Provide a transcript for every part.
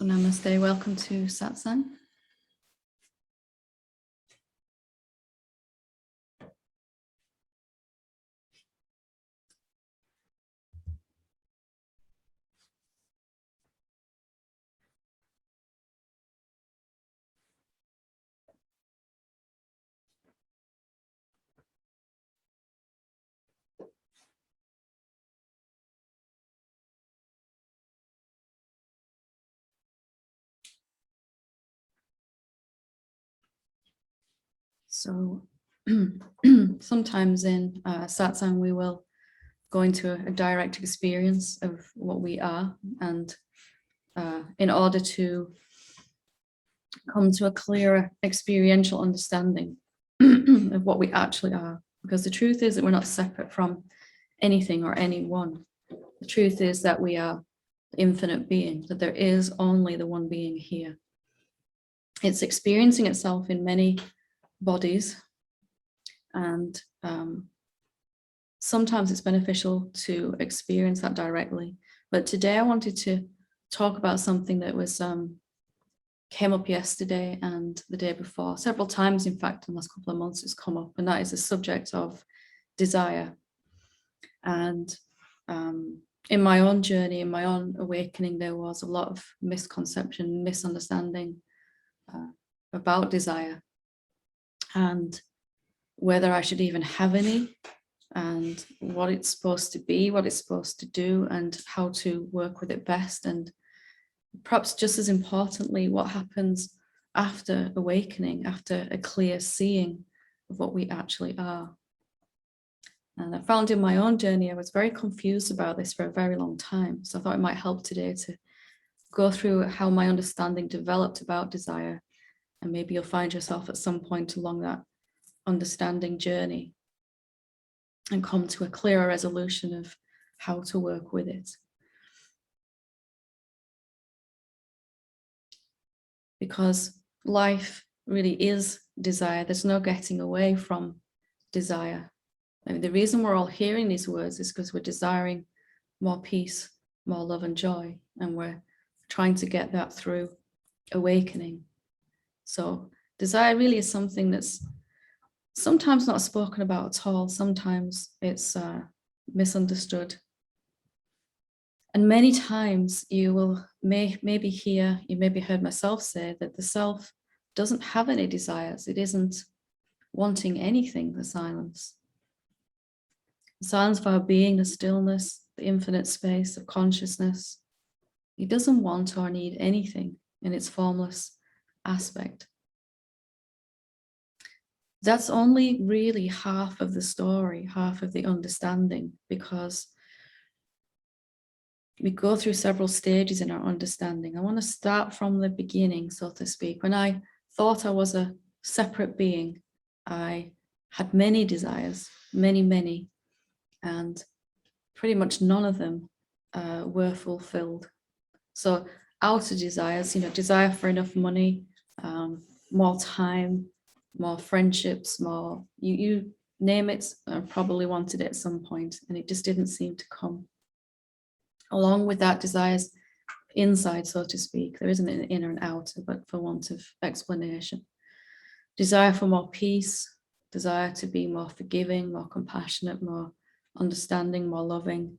So namaste, welcome to Satsang. So sometimes in Satsang we will go into a direct experience of what we are, and in order to come to a clearer experiential understanding of what we actually are, because the truth is that we're not separate from anything or anyone. The truth is that we are infinite being, that there is only the one being here. It's experiencing itself in many bodies, and sometimes it's beneficial to experience that directly. But today I wanted to talk about something that was came up yesterday and the day before, several times in fact in the last couple of months it's come up, and that is the subject of desire. And in my own journey, in my own awakening, there was a lot of misconception, misunderstanding about desire, and whether I should even have any, and what it's supposed to be, what it's supposed to do, and how to work with it best. And perhaps just as importantly, what happens after awakening, after a clear seeing of what we actually are. And I found in my own journey, I was very confused about this for a very long time. So I thought it might help today to go through how my understanding developed about desire. And maybe you'll find yourself at some point along that understanding journey and come to a clearer resolution of how to work with it. Because life really is desire. There's no getting away from desire. I mean, the reason we're all hearing these words is because we're desiring more peace, more love and joy, and we're trying to get that through awakening. So desire really is something that's sometimes not spoken about at all. Sometimes it's misunderstood. And many times you will maybe hear, you maybe heard myself say that the self doesn't have any desires. It isn't wanting anything, the silence. The silence of our being, the stillness, the infinite space of consciousness. It doesn't want or need anything in its formless aspect. That's only really half of the story, half of the understanding, because we go through several stages in our understanding. I want to start from the beginning, so to speak. When I thought I was a separate being, I had many desires, many, and pretty much none of them were fulfilled. So outer desires, desire for enough money, more time, more friendships, more, you name it, I probably wanted it at some point, and it just didn't seem to come. Along with that, desires inside, so to speak. There isn't an inner and outer, but for want of explanation. Desire for more peace, desire to be more forgiving, more compassionate, more understanding, more loving.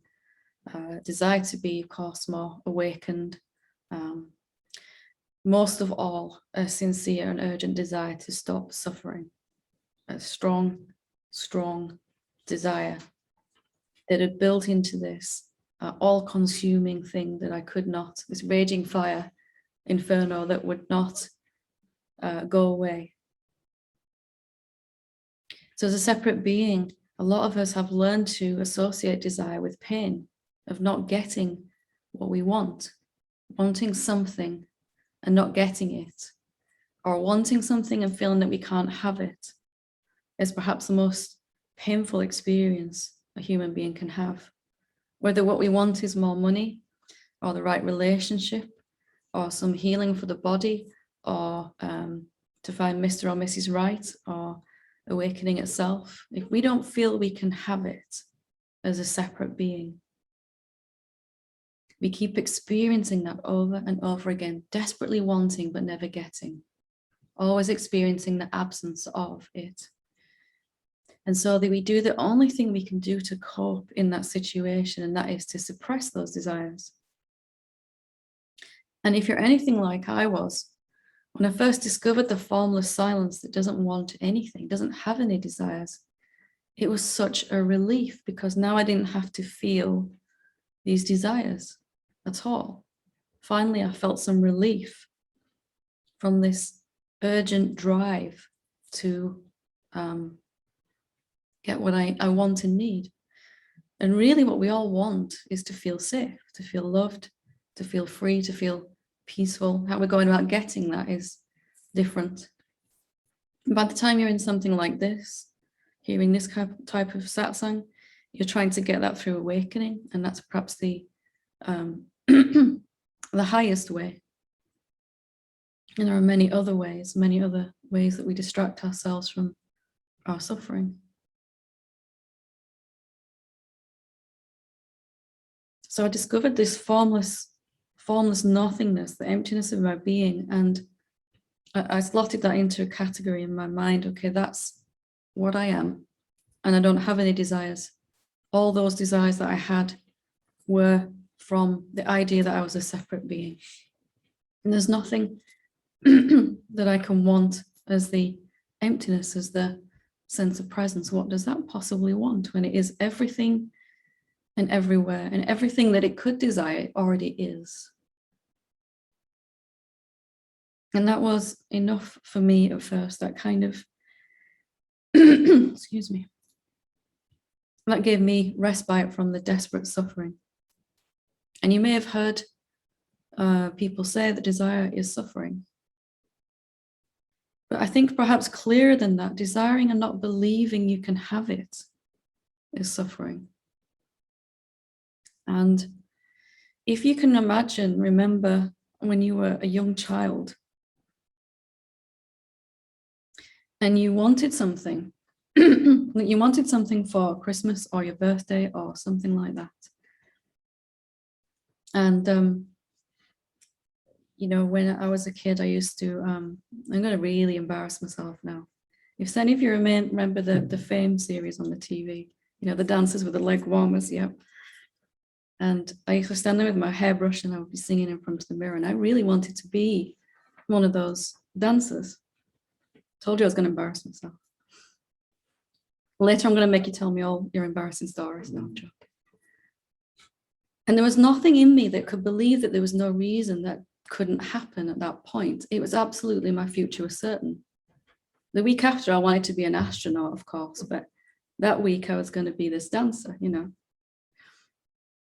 Desire to be, of course, more awakened. Most of all, a sincere and urgent desire to stop suffering. A strong desire that had built into this all-consuming thing that I could not, this raging fire inferno that would not go away. So as a separate being, a lot of us have learned to associate desire with pain, of not getting what we want, wanting something and not getting it, or wanting something and feeling that we can't have it, is perhaps the most painful experience a human being can have. Whether what we want is more money, or the right relationship, or some healing for the body, or to find Mr. or Mrs. Right, or awakening itself. If we don't feel we can have it as a separate being, We keep experiencing that over and over again, desperately wanting but never getting, always experiencing the absence of it. And so that we do the only thing we can do to cope in that situation, and that is to suppress those desires. And if you're anything like I was, when I first discovered the formless silence that doesn't want anything, doesn't have any desires, it was such a relief, because now I didn't have to feel these desires at all. Finally, I felt some relief from this urgent drive to get what I want and need. And really what we all want is to feel safe, to feel loved, to feel free, to feel peaceful. How we're going about getting that is different. By the time you're in something like this, hearing this type of satsang, you're trying to get that through awakening, and that's perhaps the the highest way. And there are many other ways that we distract ourselves from our suffering. So I discovered this formless nothingness, the emptiness of my being, and I slotted that into a category in my mind. Okay, that's what I am, and I don't have any desires. All those desires that I had were from the idea that I was a separate being. And there's nothing that I can want as the emptiness, as the sense of presence. What does that possibly want when it is everything and everywhere, and everything that it could desire already is? And that was enough for me at first, that kind of, excuse me, that gave me respite from the desperate suffering. And you may have heard people say that desire is suffering. But I think perhaps clearer than that, desiring and not believing you can have it is suffering. And if you can imagine, remember when you were a young child and you wanted something, you wanted something for Christmas or your birthday or something like that. And, you know, when I was a kid, I used to, I'm going to really embarrass myself now. If any of you remember the Fame series on the TV, you know, the dancers with the leg warmers, yeah. And I used to stand there with my hairbrush and I would be singing in front of the mirror. And I really wanted to be one of those dancers. Told you I was going to embarrass myself. Later, I'm going to make you tell me all your embarrassing stories. No, I'm joking. And there was nothing in me that could believe that there was no reason that couldn't happen at that point. It was absolutely, my future was certain. The week after, I wanted to be an astronaut, of course, but that week I was going to be this dancer, you know.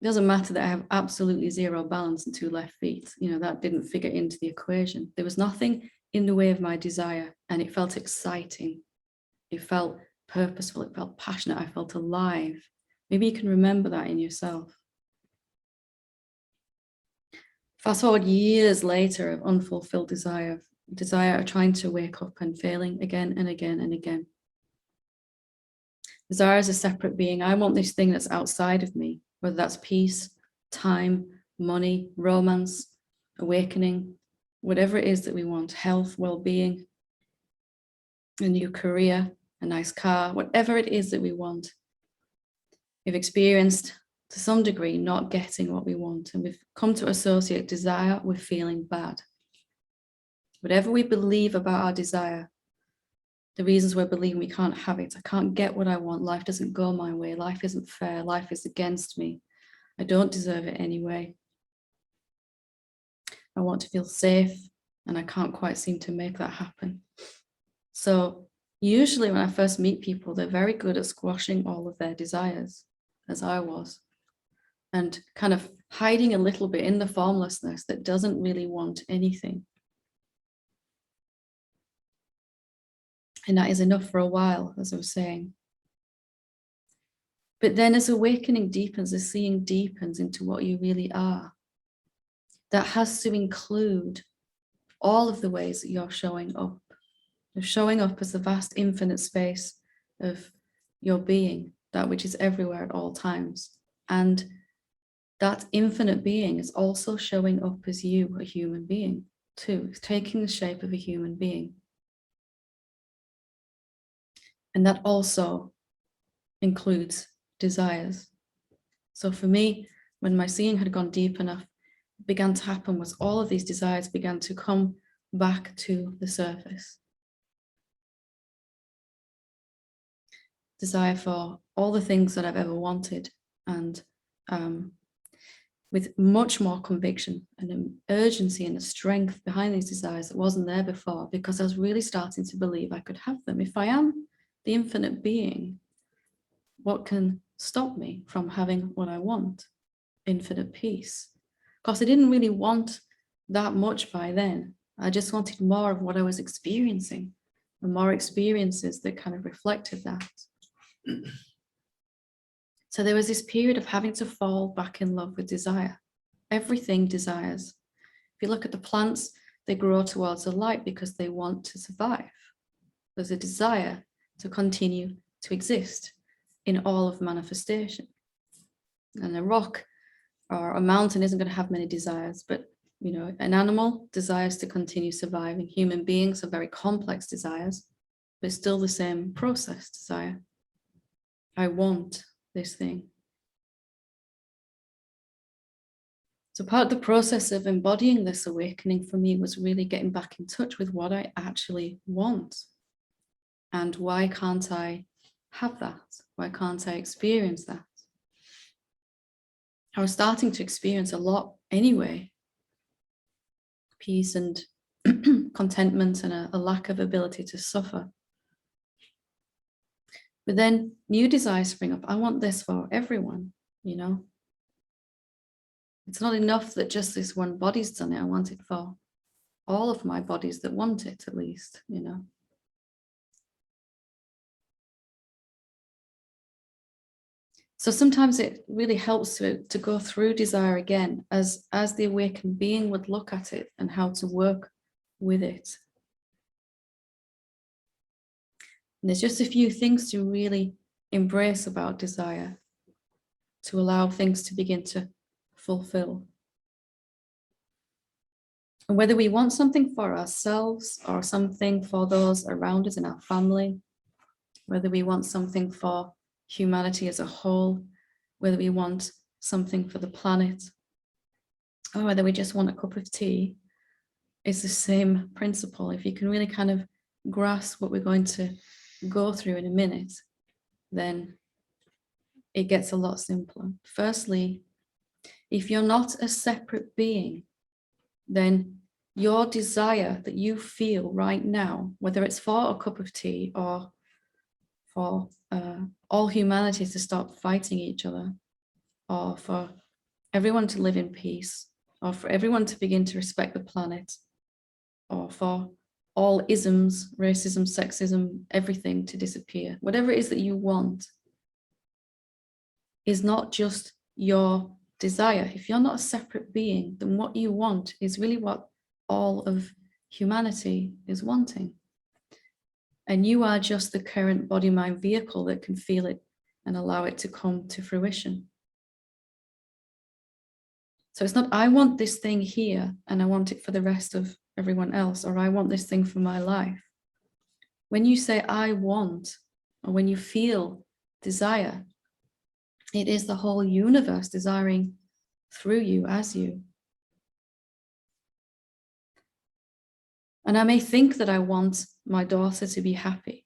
It doesn't matter that I have absolutely zero balance and 2 left feet. You know, that didn't figure into the equation. There was nothing in the way of my desire, and it felt exciting. It felt purposeful. It felt passionate. I felt alive. Maybe you can remember that in yourself. Fast forward years later of unfulfilled desire of trying to wake up and failing again and again and again. Desire is a separate being. I want this thing that's outside of me, whether that's peace, time, money, romance, awakening, whatever it is that we want, health, well-being, a new career, a nice car, whatever it is that we want. We've experienced, to some degree, not getting what we want, and we've come to associate desire with feeling bad. Whatever we believe about our desire, the reasons we're believing we can't have it, I can't get what I want, life doesn't go my way, life isn't fair, life is against me, I don't deserve it anyway. I want to feel safe, and I can't quite seem to make that happen. So usually when I first meet people, they're very good at squashing all of their desires, as I was, and kind of hiding a little bit in the formlessness that doesn't really want anything. And that is enough for a while, as I was saying. But then as awakening deepens, as seeing deepens into what you really are, that has to include all of the ways that you're showing up. You're showing up as the vast infinite space of your being, that which is everywhere at all times. And that infinite being is also showing up as you, a human being, too. It's taking the shape of a human being. And that also includes desires. So for me, when my seeing had gone deep enough, what began to happen was all of these desires began to come back to the surface. Desire for all the things that I've ever wanted, and with much more conviction and an urgency and a strength behind these desires that wasn't there before, because I was really starting to believe I could have them. If I am the infinite being, what can stop me from having what I want? Infinite peace. Because I didn't really want that much by then. I just wanted more of what I was experiencing, and more experiences that kind of reflected that. So there was this period of having to fall back in love with desire. Everything desires. If you look at the plants, they grow towards the light because they want to survive. There's a desire to continue to exist in all of manifestation. And a rock or a mountain isn't going to have many desires, but you know, an animal desires to continue surviving. Human beings have very complex desires, but it's still the same process, desire. I want this thing. So part of the process of embodying this awakening for me was really getting back in touch with what I actually want. And why can't I have that? Why can't I experience that? I was starting to experience a lot anyway. Peace and contentment and a lack of ability to suffer. But then new desires spring up. I want this for everyone, you know. It's not enough that just this one body's done it. I want it for all of my bodies that want it, at least, you know. So sometimes it really helps to go through desire again as the awakened being would look at it and how to work with it. And there's just a few things to really embrace about desire to allow things to begin to fulfill. And whether we want something for ourselves or something for those around us in our family, whether we want something for humanity as a whole, whether we want something for the planet, or whether we just want a cup of tea, it's the same principle. If you can really kind of grasp what we're going to go through in a minute, then it gets a lot simpler. Firstly, if you're not a separate being, then your desire that you feel right now, whether it's for a cup of tea or for all humanity to stop fighting each other, or for everyone to live in peace, or for everyone to begin to respect the planet, or for all isms, racism, sexism, everything to disappear, whatever it is that you want, is not just your desire. If you're not a separate being, then what you want is really what all of humanity is wanting. And you are just the current body-mind vehicle that can feel it and allow it to come to fruition. So it's not, I want this thing here and I want it for the rest of everyone else, or I want this thing for my life. When you say I want, or when you feel desire, it is the whole universe desiring through you, as you. And I may think that I want my daughter to be happy,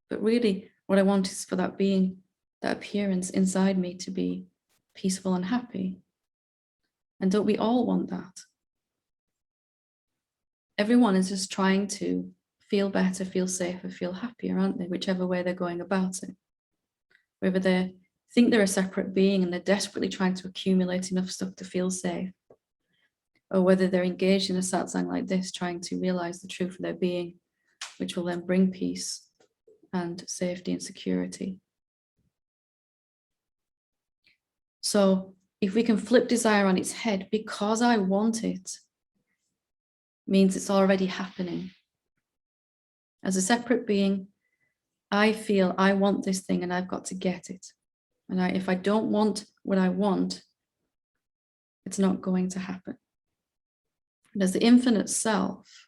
but really what I want is for that being, that appearance inside me to be peaceful and happy. And don't we all want that? Everyone is just trying to feel better, feel safer, feel happier, aren't they? Whichever way they're going about it. Whether they think they're a separate being and they're desperately trying to accumulate enough stuff to feel safe, or whether they're engaged in a satsang like this, trying to realize the truth of their being, which will then bring peace and safety and security. So if we can flip desire on its head, because I want it, means it's already happening. As a separate being, I feel I want this thing and I've got to get it. And if I don't want what I want, It's not going to happen. And as the infinite self,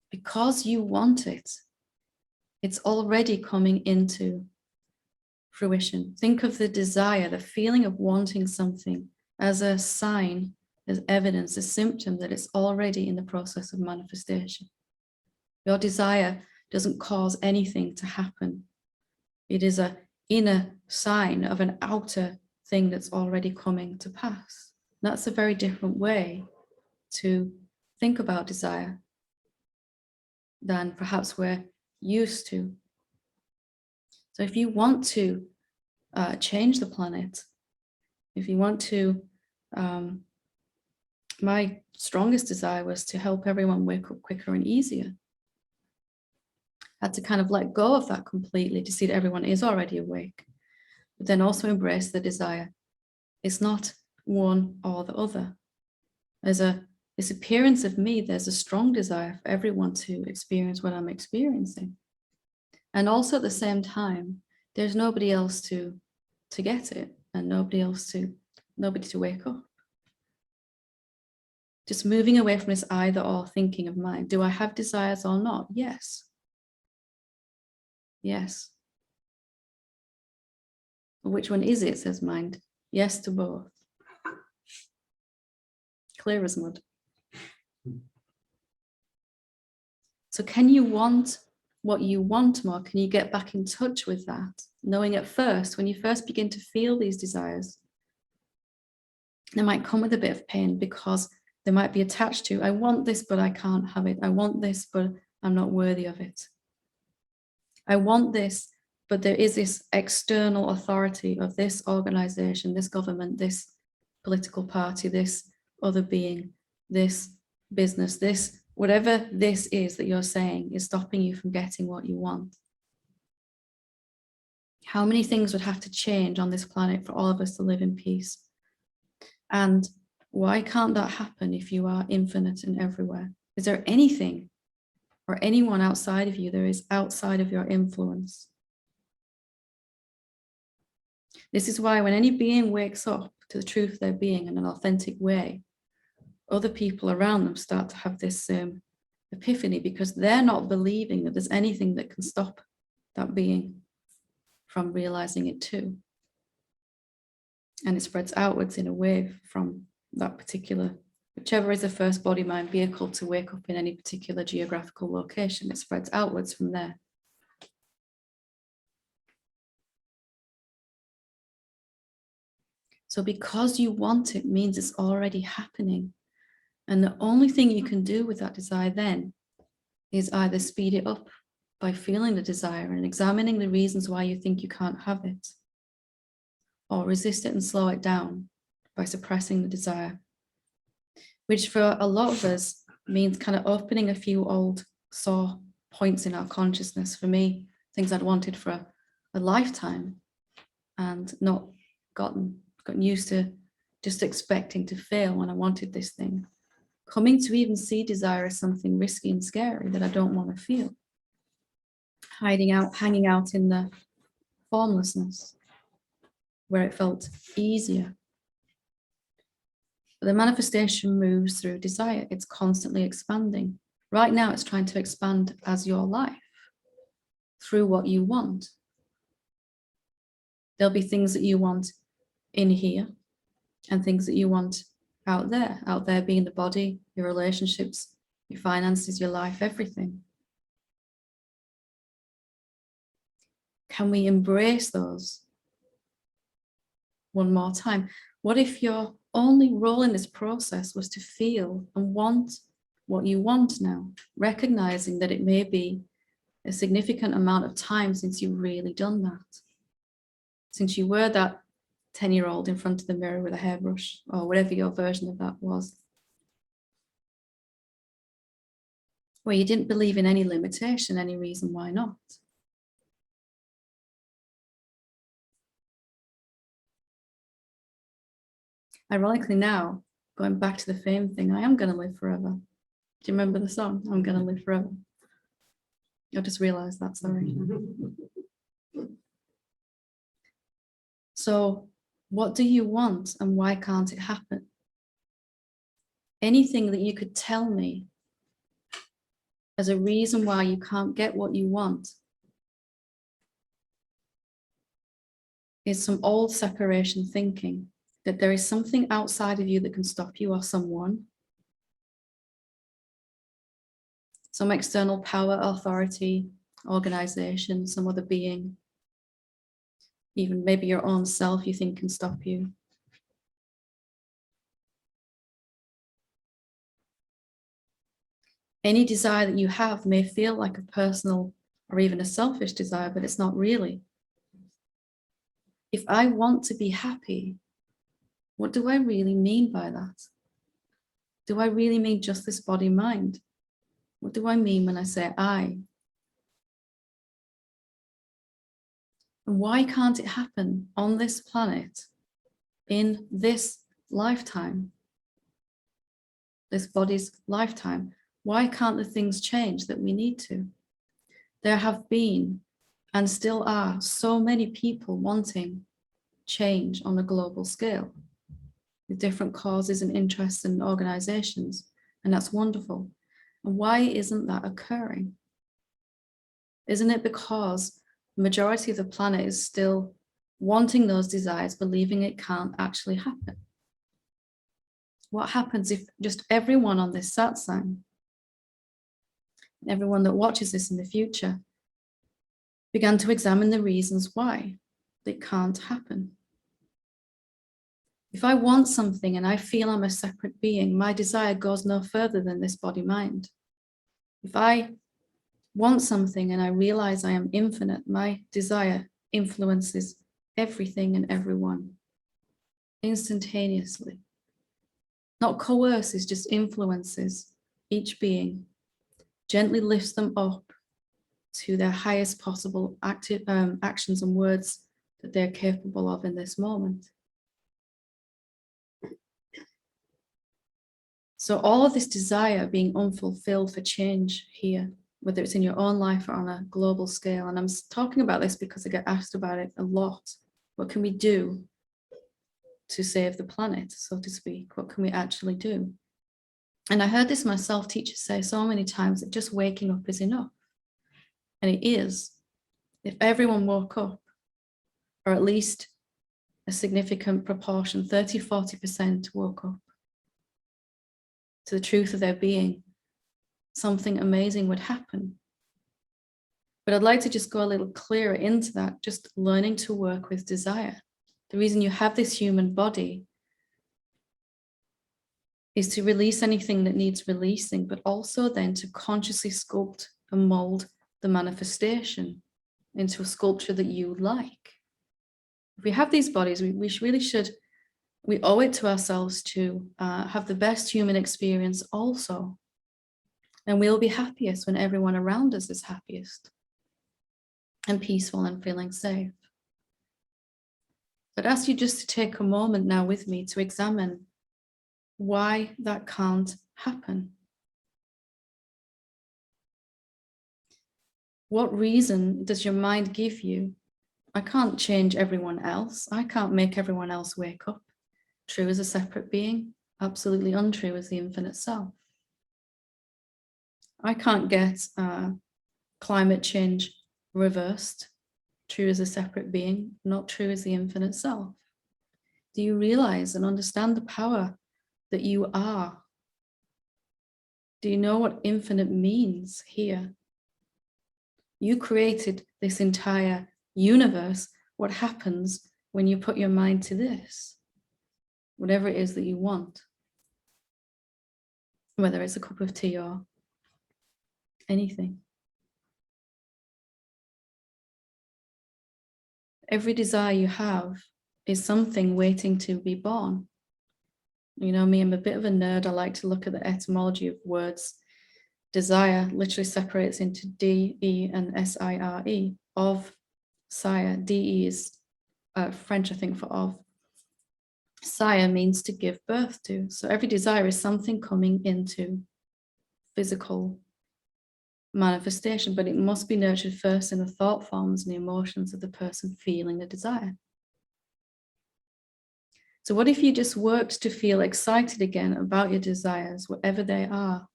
because you want it, it's already coming into fruition. Think of the desire, the feeling of wanting something as a sign, as evidence, a symptom that it's already in the process of manifestation. Your desire doesn't cause anything to happen. It is an inner sign of an outer thing that's already coming to pass. That's a very different way to think about desire than perhaps we're used to. So if you want to change the planet, if you want to, my strongest desire was to help everyone wake up quicker and easier. I had to kind of let go of that completely to see that everyone is already awake, but then also embrace the desire. It's not one or the other. There's this appearance of me, there's a strong desire for everyone to experience what I'm experiencing. And also at the same time, there's nobody else to get it and nobody to wake up. Just moving away from this either or thinking of mine. Do I have desires or not? Yes. Yes. Which one is it, says mind? Yes to both. Clear as mud. So can you want what you want more? Can you get back in touch with that? Knowing at first, when you first begin to feel these desires, they might come with a bit of pain because they might be attached to, I want this, but I can't have it. I want this, but I'm not worthy of it. I want this, but there is this external authority of this organization, this government, this political party, this other being, this business, this, whatever this is that you're saying is stopping you from getting what you want. How many things would have to change on this planet for all of us to live in peace? And why can't that happen if you are infinite and everywhere? Is there anything or anyone outside of you that is outside of your influence? This is why when any being wakes up to the truth of their being in an authentic way, other people around them start to have this epiphany because they're not believing that there's anything that can stop that being from realizing it too. And it spreads outwards in a wave from that particular, whichever is the first body mind vehicle to wake up in any particular geographical location, it spreads outwards from there. So because you want it means it's already happening. And the only thing you can do with that desire then is either speed it up by feeling the desire and examining the reasons why you think you can't have it, or resist it and slow it down by suppressing the desire, which for a lot of us means kind of opening a few old sore points in our consciousness. For me, things I'd wanted for a lifetime and not gotten used to just expecting to fail when I wanted this thing. Coming to even see desire as something risky and scary that I don't want to feel. Hanging out in the formlessness where it felt easier. But the manifestation moves through desire. It's constantly expanding. Right now, it's trying to expand as your life through what you want. There'll be things that you want in here and things that you want out there being the body, your relationships, your finances, your life, everything. Can we embrace those one more time? What if your only role in this process was to feel and want what you want now, recognizing that it may be a significant amount of time since you've really done that, since you were that 10-year-old in front of the mirror with a hairbrush or whatever your version of that was, where you didn't believe in any limitation, any reason why not. Ironically now, going back to the fame thing, I am going to live forever. Do you remember the song? I'm going to live forever. I just realized that, sorry. So What do you want and why can't it happen? Anything that you could tell me as a reason why you can't get what you want is some old separation thinking, that there is something outside of you that can stop you, or someone, some external power, authority, organization, some other being, even maybe your own self you think can stop you. Any desire that you have may feel like a personal or even a selfish desire, but it's not really. If I want to be happy, what do I really mean by that? Do I really mean just this body mind? What do I mean when I say I? And why can't it happen on this planet in this lifetime, this body's lifetime? Why can't the things change that we need to? There have been and still are so many people wanting change on a global scale with different causes and interests and organizations, and that's wonderful. And why isn't that occurring? Isn't it because the majority of the planet is still wanting those desires, believing it can't actually happen? What happens if just everyone on this satsang, everyone that watches this in the future, began to examine the reasons why it can't happen? If I want something and I feel I'm a separate being, my desire goes no further than this body-mind. If I want something and I realize I am infinite, my desire influences everything and everyone instantaneously. Not coerces, just influences each being, gently lifts them up to their highest possible actions and words that they're capable of in this moment. So all of this desire being unfulfilled for change here, whether it's in your own life or on a global scale, and I'm talking about this because I get asked about it a lot. What can we do to save the planet, so to speak? What can we actually do? And I heard this myself, teachers say so many times, that just waking up is enough. And it is. If everyone woke up, or at least a significant proportion, 30, 40% woke up to the truth of their being, something amazing would happen. But I'd like to just go a little clearer into that, just learning to work with desire. The reason you have this human body is to release anything that needs releasing, but also then to consciously sculpt and mold the manifestation into a sculpture that you like. If we have these bodies, we really should, we owe it to ourselves to have the best human experience also. And we'll be happiest when everyone around us is happiest and peaceful and feeling safe. I'd ask you just to take a moment now with me to examine why that can't happen. What reason does your mind give you? I can't change everyone else. I can't make everyone else wake up. True as a separate being, absolutely untrue as the infinite self. I can't get climate change reversed. True as a separate being, not true as the infinite self. Do you realize and understand the power that you are? Do you know what infinite means here? You created this entire universe. What happens when you put your mind to this? Whatever it is that you want, whether it's a cup of tea or anything. Every desire you have is something waiting to be born. You know me, I'm a bit of a nerd. I like to look at the etymology of words. Desire literally separates into D, E, and S-I-R-E, of, sire. D-E is French, I think, for of. Sire means to give birth to. So every desire is something coming into physical manifestation, but it must be nurtured first in the thought forms and the emotions of the person feeling the desire. So what if you just worked to feel excited again about your desires, whatever they are?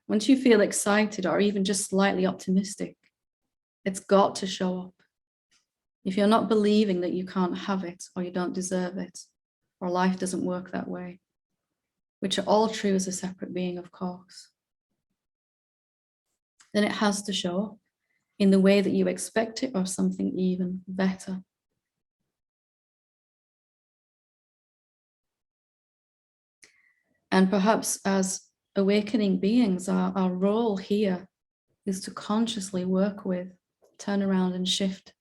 Once you feel excited or even just slightly optimistic, it's got to show up. If you're not believing that you can't have it or you don't deserve it, or life doesn't work that way, which are all true as a separate being, of course, then it has to show up in the way that you expect it or something even better. And perhaps as awakening beings, our role here is to consciously work with, turn around and shift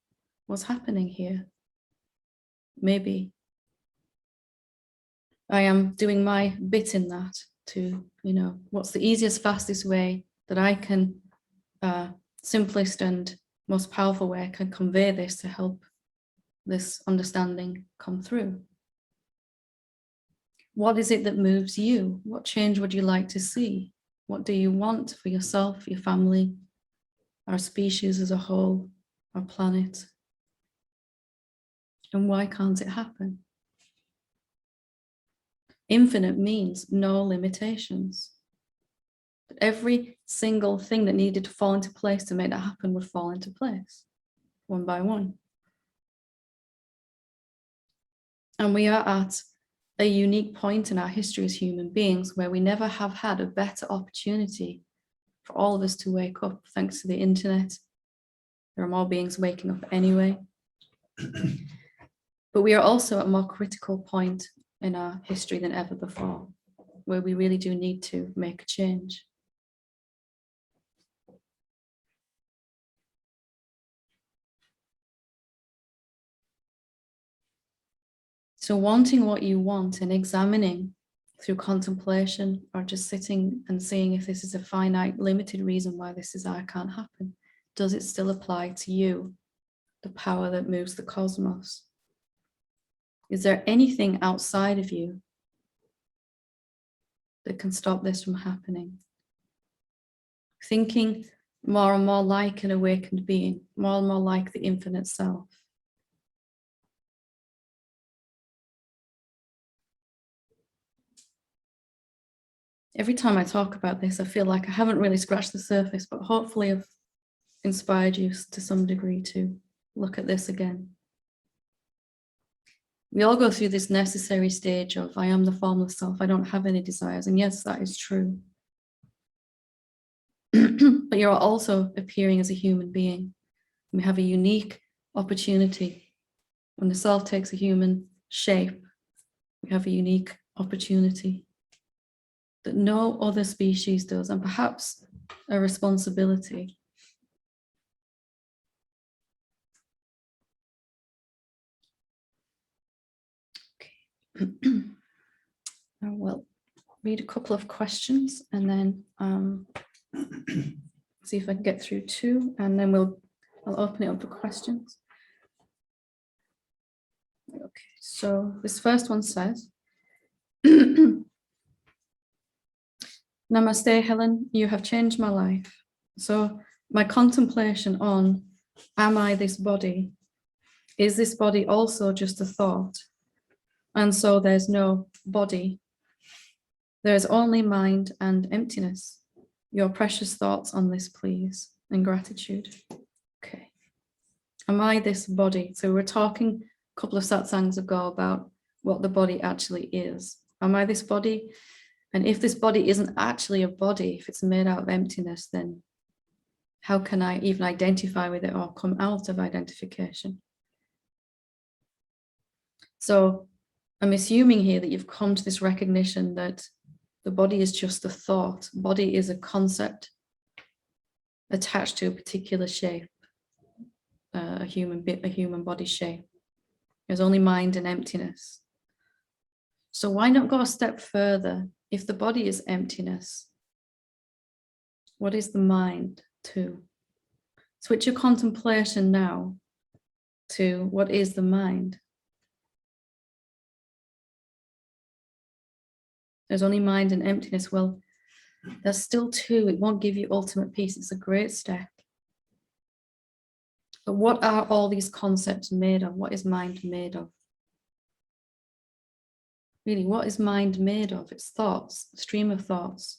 what's happening here. Maybe I am doing my bit in that to, what's the easiest, fastest way that I can, simplest and most powerful way I can convey this to help this understanding come through. What is it that moves you? What change would you like to see? What do you want for yourself, your family, our species as a whole, our planet? And why can't it happen? Infinite means no limitations. But every single thing that needed to fall into place to make that happen would fall into place, one by one. And we are at a unique point in our history as human beings where we never have had a better opportunity for all of us to wake up, thanks to the internet. There are more beings waking up anyway. But we are also at a more critical point in our history than ever before, where we really do need to make a change. So wanting what you want and examining through contemplation or just sitting and seeing if this is a finite, limited reason why this desire can't happen, does it still apply to you, the power that moves the cosmos? Is there anything outside of you that can stop this from happening? Thinking more and more like an awakened being, more and more like the infinite self. Every time I talk about this, I feel like I haven't really scratched the surface, but hopefully I've inspired you to some degree to look at this again. We all go through this necessary stage of, I am the formless self, I don't have any desires. And yes, that is true. But you're also appearing as a human being. We have a unique opportunity. When the self takes a human shape, we have a unique opportunity that no other species does, and perhaps a responsibility. Okay. I will read a couple of questions and then see if I can get through two, and then I'll open it up for questions. Okay, so this first one says, Namaste, Helen, you have changed my life. So my contemplation on, am I this body? Is this body also just a thought? And so there's no body. There's only mind and emptiness. Your precious thoughts on this, please, and gratitude. Okay. Am I this body? So we're talking a couple of satsangs ago about what the body actually is. Am I this body? And if this body isn't actually a body, if it's made out of emptiness, then how can I even identify with it or come out of identification? So I'm assuming here that you've come to this recognition that the body is just a thought. Body is a concept attached to a particular shape, a human body shape. There's only mind and emptiness. So why not go a step further? If the body is emptiness, what is the mind too? Switch your contemplation now to what is the mind. There's only mind and emptiness. Well, there's still two. It won't give you ultimate peace. It's a great step. But what are all these concepts made of? What is mind made of? Really, what is mind made of? It's thoughts, a stream of thoughts.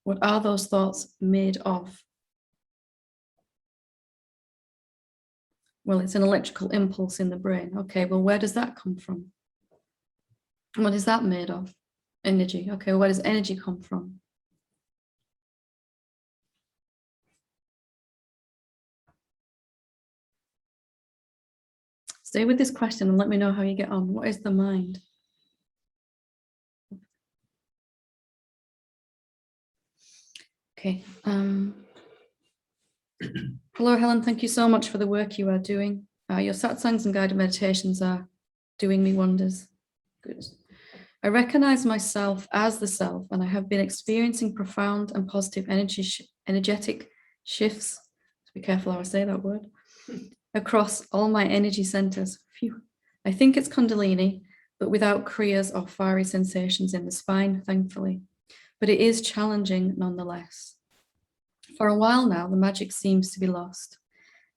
What are those thoughts made of? Well, it's an electrical impulse in the brain. Okay, well, where does that come from? What is that made of? Energy. Okay, well, where does energy come from? Stay with this question and let me know how you get on. What is the mind? Okay. Hello, Helen. Thank you so much for the work you are doing. Your satsangs and guided meditations are doing me wonders. Good. I recognize myself as the self, and I have been experiencing profound and positive energetic shifts. Be careful how I say that word. Across all my energy centers. Phew. I think it's Kundalini, but without kriyas or fiery sensations in the spine, thankfully. But it is challenging nonetheless. For a while now, the magic seems to be lost.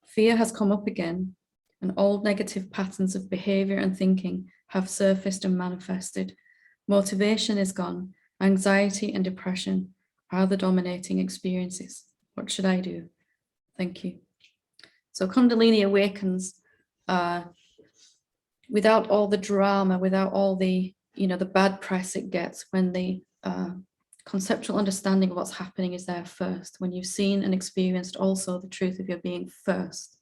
Fear has come up again, and old negative patterns of behavior and thinking have surfaced and manifested. Motivation is gone. Anxiety and depression are the dominating experiences. What should I do? Thank you. So Kundalini awakens without all the drama, without all the, the bad press it gets when the conceptual understanding of what's happening is there first, when you've seen and experienced also the truth of your being first,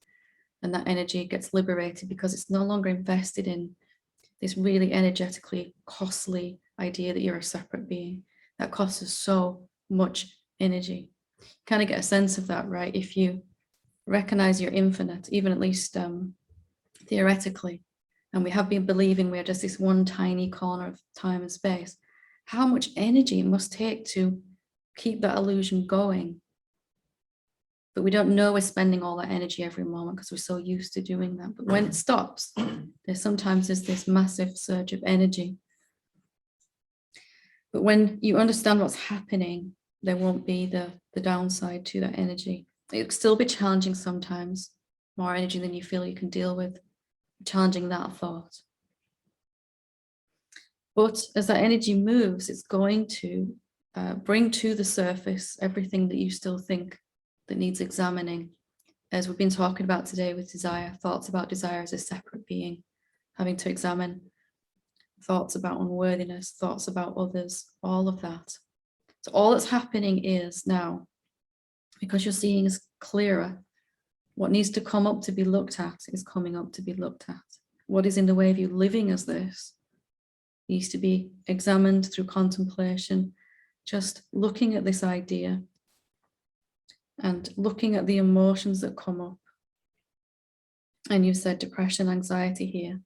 and that energy gets liberated because it's no longer invested in this really energetically costly idea that you're a separate being. That costs us so much energy. You kind of get a sense of that, right? If you recognize you're infinite, even at least theoretically, and we have been believing we're just this one tiny corner of time and space, how much energy it must take to keep that illusion going. But we don't know we're spending all that energy every moment because we're so used to doing that. But when it stops, sometimes there's this massive surge of energy. But when you understand what's happening, there won't be the downside to that energy. It'll still be challenging sometimes, more energy than you feel you can deal with, challenging that thought. But as that energy moves, it's going to bring to the surface everything that you still think that needs examining. As we've been talking about today with desire, thoughts about desire as a separate being, having to examine thoughts about unworthiness, thoughts about others, all of that. So all that's happening is now, because you're seeing is clearer, what needs to come up to be looked at is coming up to be looked at. What is in the way of you living as this needs to be examined through contemplation, just looking at this idea and looking at the emotions that come up. And you said depression, anxiety here.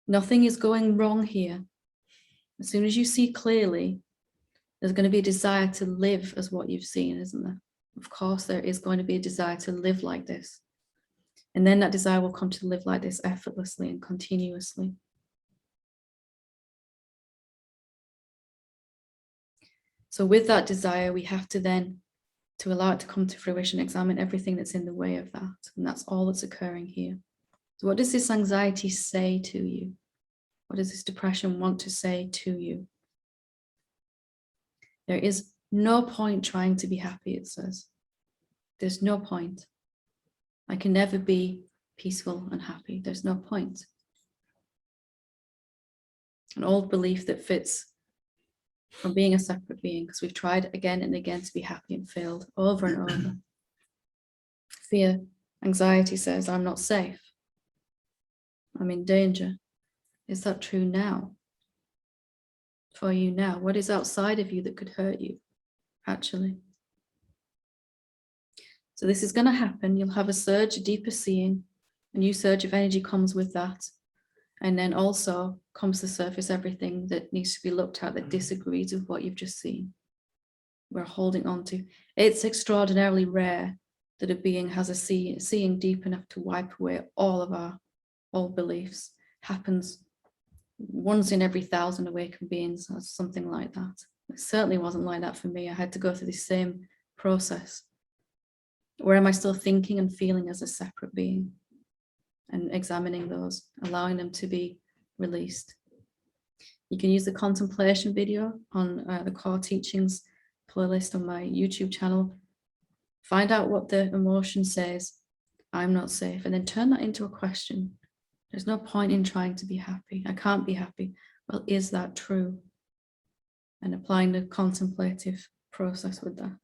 Nothing is going wrong here. As soon as you see clearly, there's going to be a desire to live as what you've seen, isn't there? Of course, there is going to be a desire to live like this. And then that desire will come to live like this effortlessly and continuously. So with that desire, we have to then, to allow it to come to fruition, examine everything that's in the way of that. And that's all that's occurring here. So what does this anxiety say to you? What does this depression want to say to you? There is no point trying to be happy, it says. There's no point. I can never be peaceful and happy. There's no point. An old belief that fits from being a separate being, because we've tried again and again to be happy and failed over and over. Fear, anxiety says, I'm not safe. I'm in danger. Is that true now? For you now? What is outside of you that could hurt you, actually? So this is going to happen. You'll have a surge, a deeper seeing. A new surge of energy comes with that. And then also comes to surface everything that needs to be looked at that disagrees with what you've just seen. We're holding on to. It's extraordinarily rare that a being has a seeing deep enough to wipe away all of our old beliefs. Happens once in every 1,000 awakened beings, or something like that. It certainly wasn't like that for me. I had to go through the same process. Or am I still thinking and feeling as a separate being? And examining those, allowing them to be released. You can use the contemplation video on the core teachings playlist on my YouTube channel. Find out what the emotion says, I'm not safe, and then turn that into a question. There's no point in trying to be happy. I can't be happy. Well, is that true? And applying the contemplative process with that.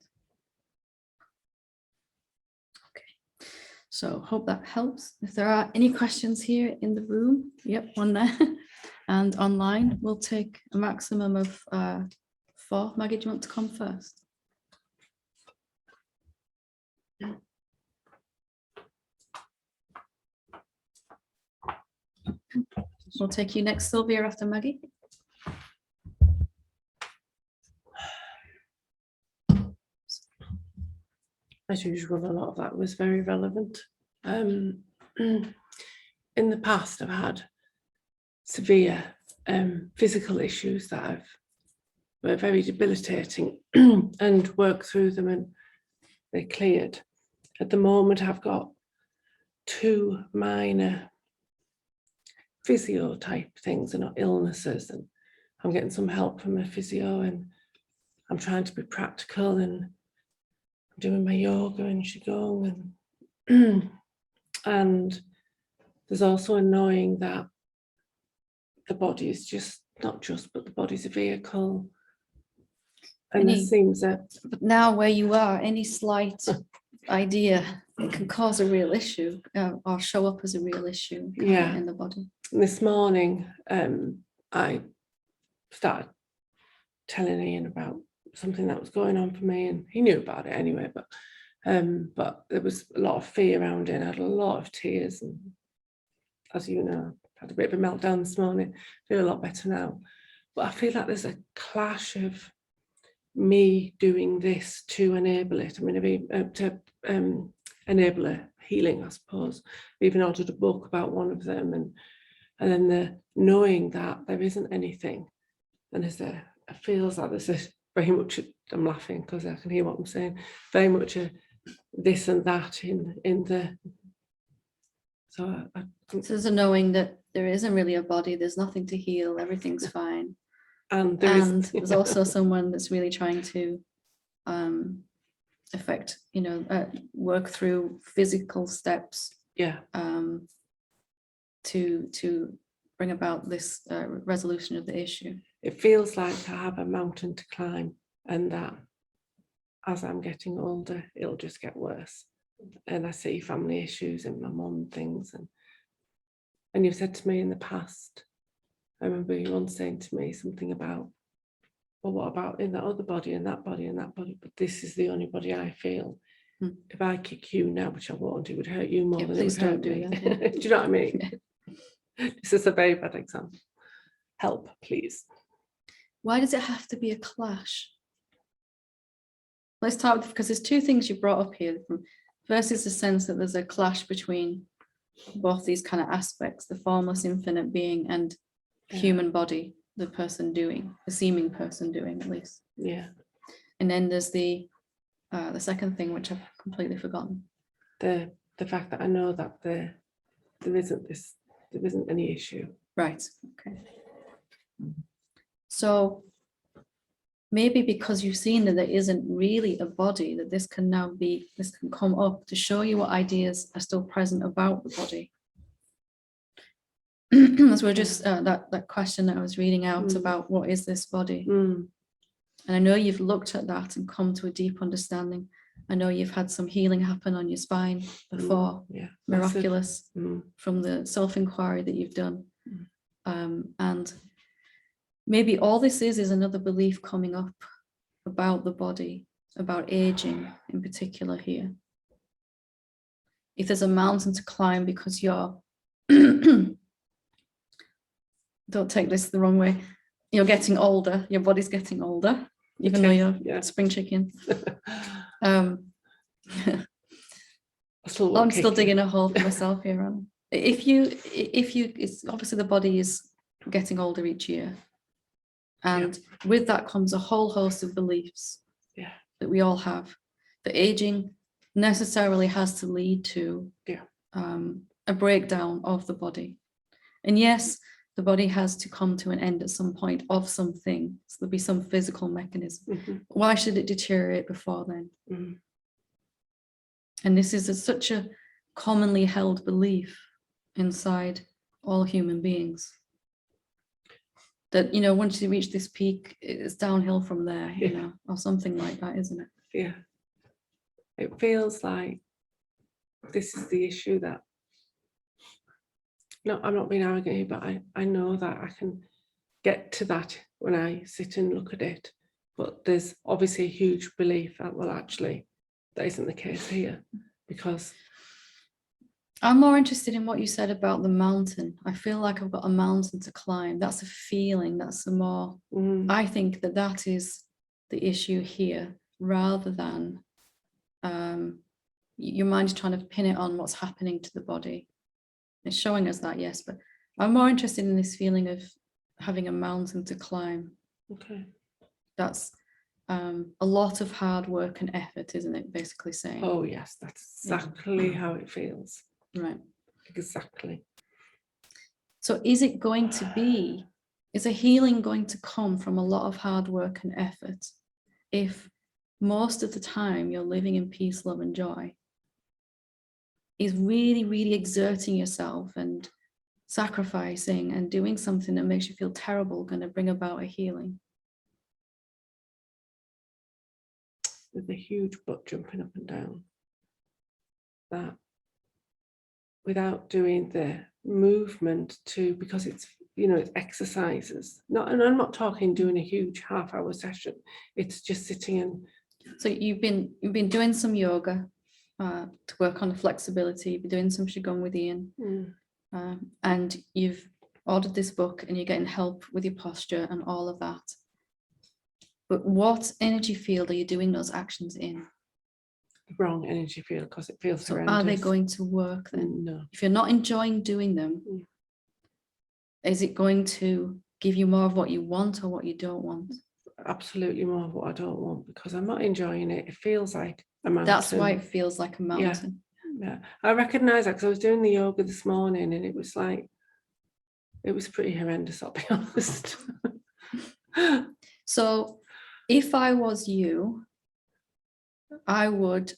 Okay, so hope that helps. If there are any questions here in the room, yep, one there. And online, we'll take a maximum of 4. Maggie, do you want to come first? We'll take you next, Sylvia, after Maggie. As usual, a lot of that was very relevant. In the past, I've had severe physical issues that were very debilitating and worked through them, and they cleared. At the moment, I've got 2 minor physio type things and not illnesses, and I'm getting some help from a physio, and I'm trying to be practical, and I'm doing my yoga and qigong, and there's also a knowing that the body is just not just, but the body's a vehicle. And there seems that now where you are, any slight idea can cause a real issue or show up as a real issue in the body. This morning, I started telling Ian about something that was going on for me, and he knew about it anyway, but there was a lot of fear around it. I had a lot of tears, and as you know, I had a bit of a meltdown this morning. I feel a lot better now, but I feel like there's a clash of me doing this to enable it. I mean, to enable a healing, I suppose. I even ordered a book about one of them, and then the knowing that there isn't anything, and it feels like there's a very much, I'm laughing because I can hear what I'm saying, very much a this and that in the, so there's a knowing that there isn't really a body, there's nothing to heal, everything's fine. And there's also someone that's really trying to affect, work through physical steps to bring about this resolution of the issue. It feels like I have a mountain to climb, and that as I'm getting older, it'll just get worse. And I see family issues and my mum things, and you've said to me in the past, I remember you once saying to me something about, well, what about in that other body and that body and that body? But this is the only body I feel. If I kick you now, which I won't, it would hurt you more than it would hurt me. Do you know what I mean? This is a very bad example. Help, please. Why does it have to be a clash? Let's start with, because there's 2 things you brought up here. First is the sense that there's a clash between both these kind of aspects, the formless infinite being and the human body, the person doing, the seeming person doing, at least. Yeah. And then there's the second thing, which I've completely forgotten. The fact that I know that there isn't any issue. Right. Okay. So maybe because you've seen that there isn't really a body, that this can come up to show you what ideas are still present about the body. As we're just that question that I was reading out about what is this body, and I know you've looked at that and come to a deep understanding. I know you've had some healing happen on your spine before, miraculous, from the self-inquiry that you've done, and maybe all this is another belief coming up about the body, about aging in particular here. If there's a mountain to climb because you're don't take this the wrong way, you're getting older, your body's getting older, even though you're spring chicken. I'm still digging a hole for myself here, Anna. If you, it's obviously the body is getting older each year, and with that comes a whole host of beliefs that we all have. The aging necessarily has to lead to a breakdown of the body. And yes, the body has to come to an end at some point of something. So there'll be some physical mechanism. Why should it deteriorate before then? And this is such a commonly held belief inside all human beings, that, you know, once you reach this peak, it's downhill from there, you know, or something like that, isn't it? Yeah. It feels like this is the issue that, no, I'm not being arrogant here, but I know that I can get to that when I sit and look at it. But there's obviously a huge belief that, well, actually, that isn't the case here, because I'm more interested in what you said about the mountain. I feel like I've got a mountain to climb. That's a feeling. That's a more, I think that is the issue here, rather than your mind is trying to pin it on what's happening to the body. It's showing us that, yes, but I'm more interested in this feeling of having a mountain to climb. Okay. That's a lot of hard work and effort, isn't it? Basically saying. Oh yes, that's exactly how it feels. Right. Exactly. So is it going to be, is a healing going to come from a lot of hard work and effort if most of the time you're living in peace, love, and joy? Is really, really exerting yourself and sacrificing and doing something that makes you feel terrible going to bring about a healing? With a huge butt jumping up and down. That without doing the movement to, because it's, you know, it's exercises. Not, and I'm not talking doing a huge half-hour session. It's just sitting and. So you've been doing some yoga to work on the flexibility. You've been doing some qigong with Ian, and you've ordered this book, and you're getting help with your posture and all of that. But what energy field are you doing those actions in? The wrong energy field, because it feels horrendous. Are they going to work then? No. If you're not enjoying doing them, is it going to give you more of what you want or what you don't want? Absolutely more of what I don't want, because I'm not enjoying it. It feels like a mountain. That's why it feels like a mountain. Yeah. I recognize that because I was doing the yoga this morning, and it was like, it was pretty horrendous, I'll be honest. So if I was you, I would,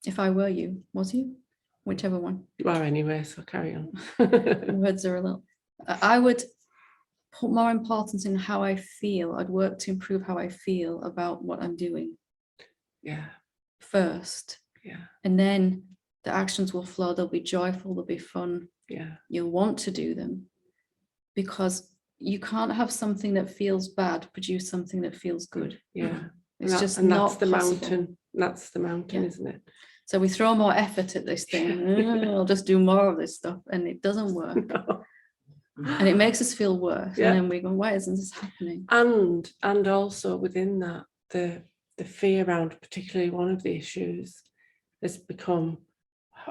if I were you, was you? Whichever one. You are anyway, so carry on. Words are a little, I would put more importance in how I feel. I'd work to improve how I feel about what I'm doing. Yeah. First. Yeah. And then the actions will flow. They'll be joyful. They'll be fun. Yeah. You'll want to do them, because you can't have something that feels bad produce something that feels good. Yeah. It's just not that's the possible. Mountain. That's the mountain, isn't it? So we throw more effort at this thing. I'll just do more of this stuff, and it doesn't work. No. And it makes us feel worse. Yeah. And then we go, why isn't this happening? And also within that, the fear around particularly one of the issues has become,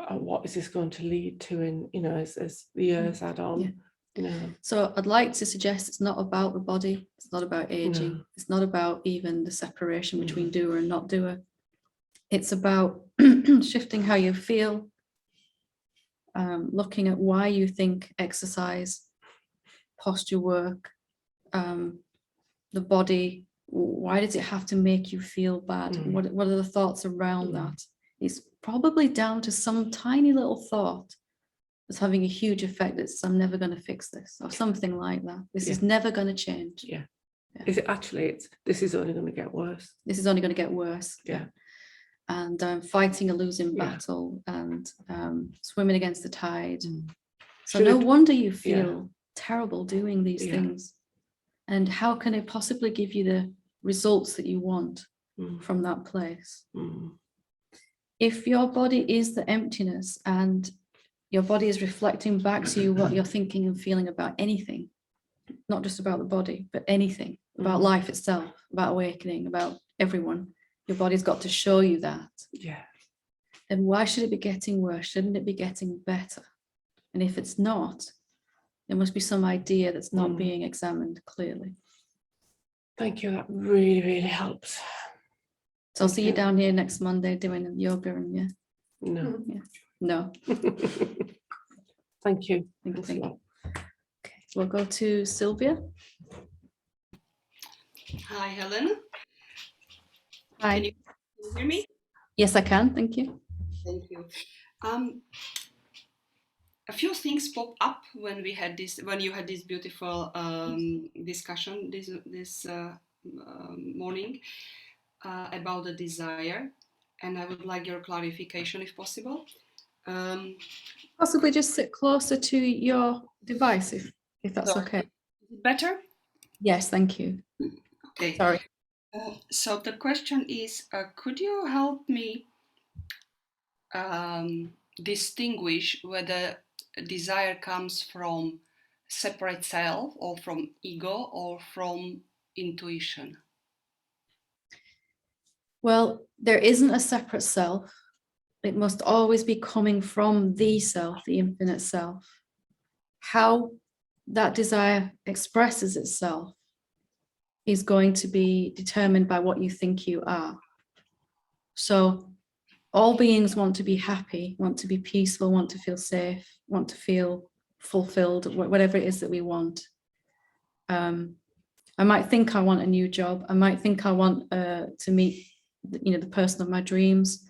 what is this going to lead to in, you know, as the years add on. Yeah. You know. So I'd like to suggest it's not about the body. It's not about aging. No. It's not about even the separation between doer and not doer. It's about shifting how you feel, looking at why you think exercise, posture work, the body, why does it have to make you feel bad? What are the thoughts around that? It's probably down to some tiny little thought that's having a huge effect. That's, I'm never going to fix this, or something like that. This is never going to change. Yeah. Is it actually, this is only going to get worse. This is only going to get worse. Yeah. And fighting a losing battle, and swimming against the tide. So Should no it- wonder you feel terrible doing these things. And how can it possibly give you the results that you want from that place? If your body is the emptiness, and your body is reflecting back to you what you're thinking and feeling about anything, not just about the body, but anything, about life itself, about awakening, about everyone, your body's got to show you that. Yeah. Then why should it be getting worse? Shouldn't it be getting better? And if it's not, there must be some idea that's not being examined clearly. Thank you. That really, really helps. So I'll see you Okay. down here next Monday doing yoga and yeah. No. No. Thank you. Thank you. Thanks a lot. Okay, we'll go to Sylvia. Hi, Helen. Hi. Can you hear me? Yes, I can. Thank you. Thank you. A few things pop up when you had this beautiful discussion this morning about the desire, and I would like your clarification if possible. Possibly just sit closer to your device if that's Sorry. okay. Is it better? Yes, thank you. Okay. Sorry. So the question is, could you help me distinguish whether desire comes from separate self or from ego or from intuition? Well, there isn't a separate self. It must always be coming from the self, the infinite self. How that desire expresses itself is going to be determined by what you think you are. So all beings want to be happy, want to be peaceful, want to feel safe, want to feel fulfilled, whatever it is that we want. I might think I want a new job. I might think I want to meet, the person of my dreams.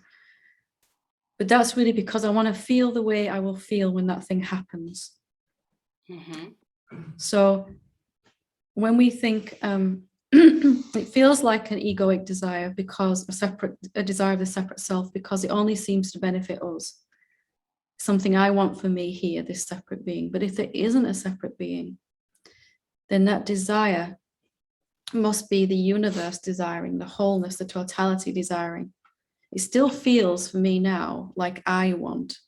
But that's really because I want to feel the way I will feel when that thing happens. Mm-hmm. So when we think, it feels like an egoic desire because a desire of the separate self, because it only seems to benefit us. Something I want for me here, this separate being. But if there isn't a separate being, then that desire must be the universe desiring, the wholeness, the totality desiring. It still feels for me now like I want.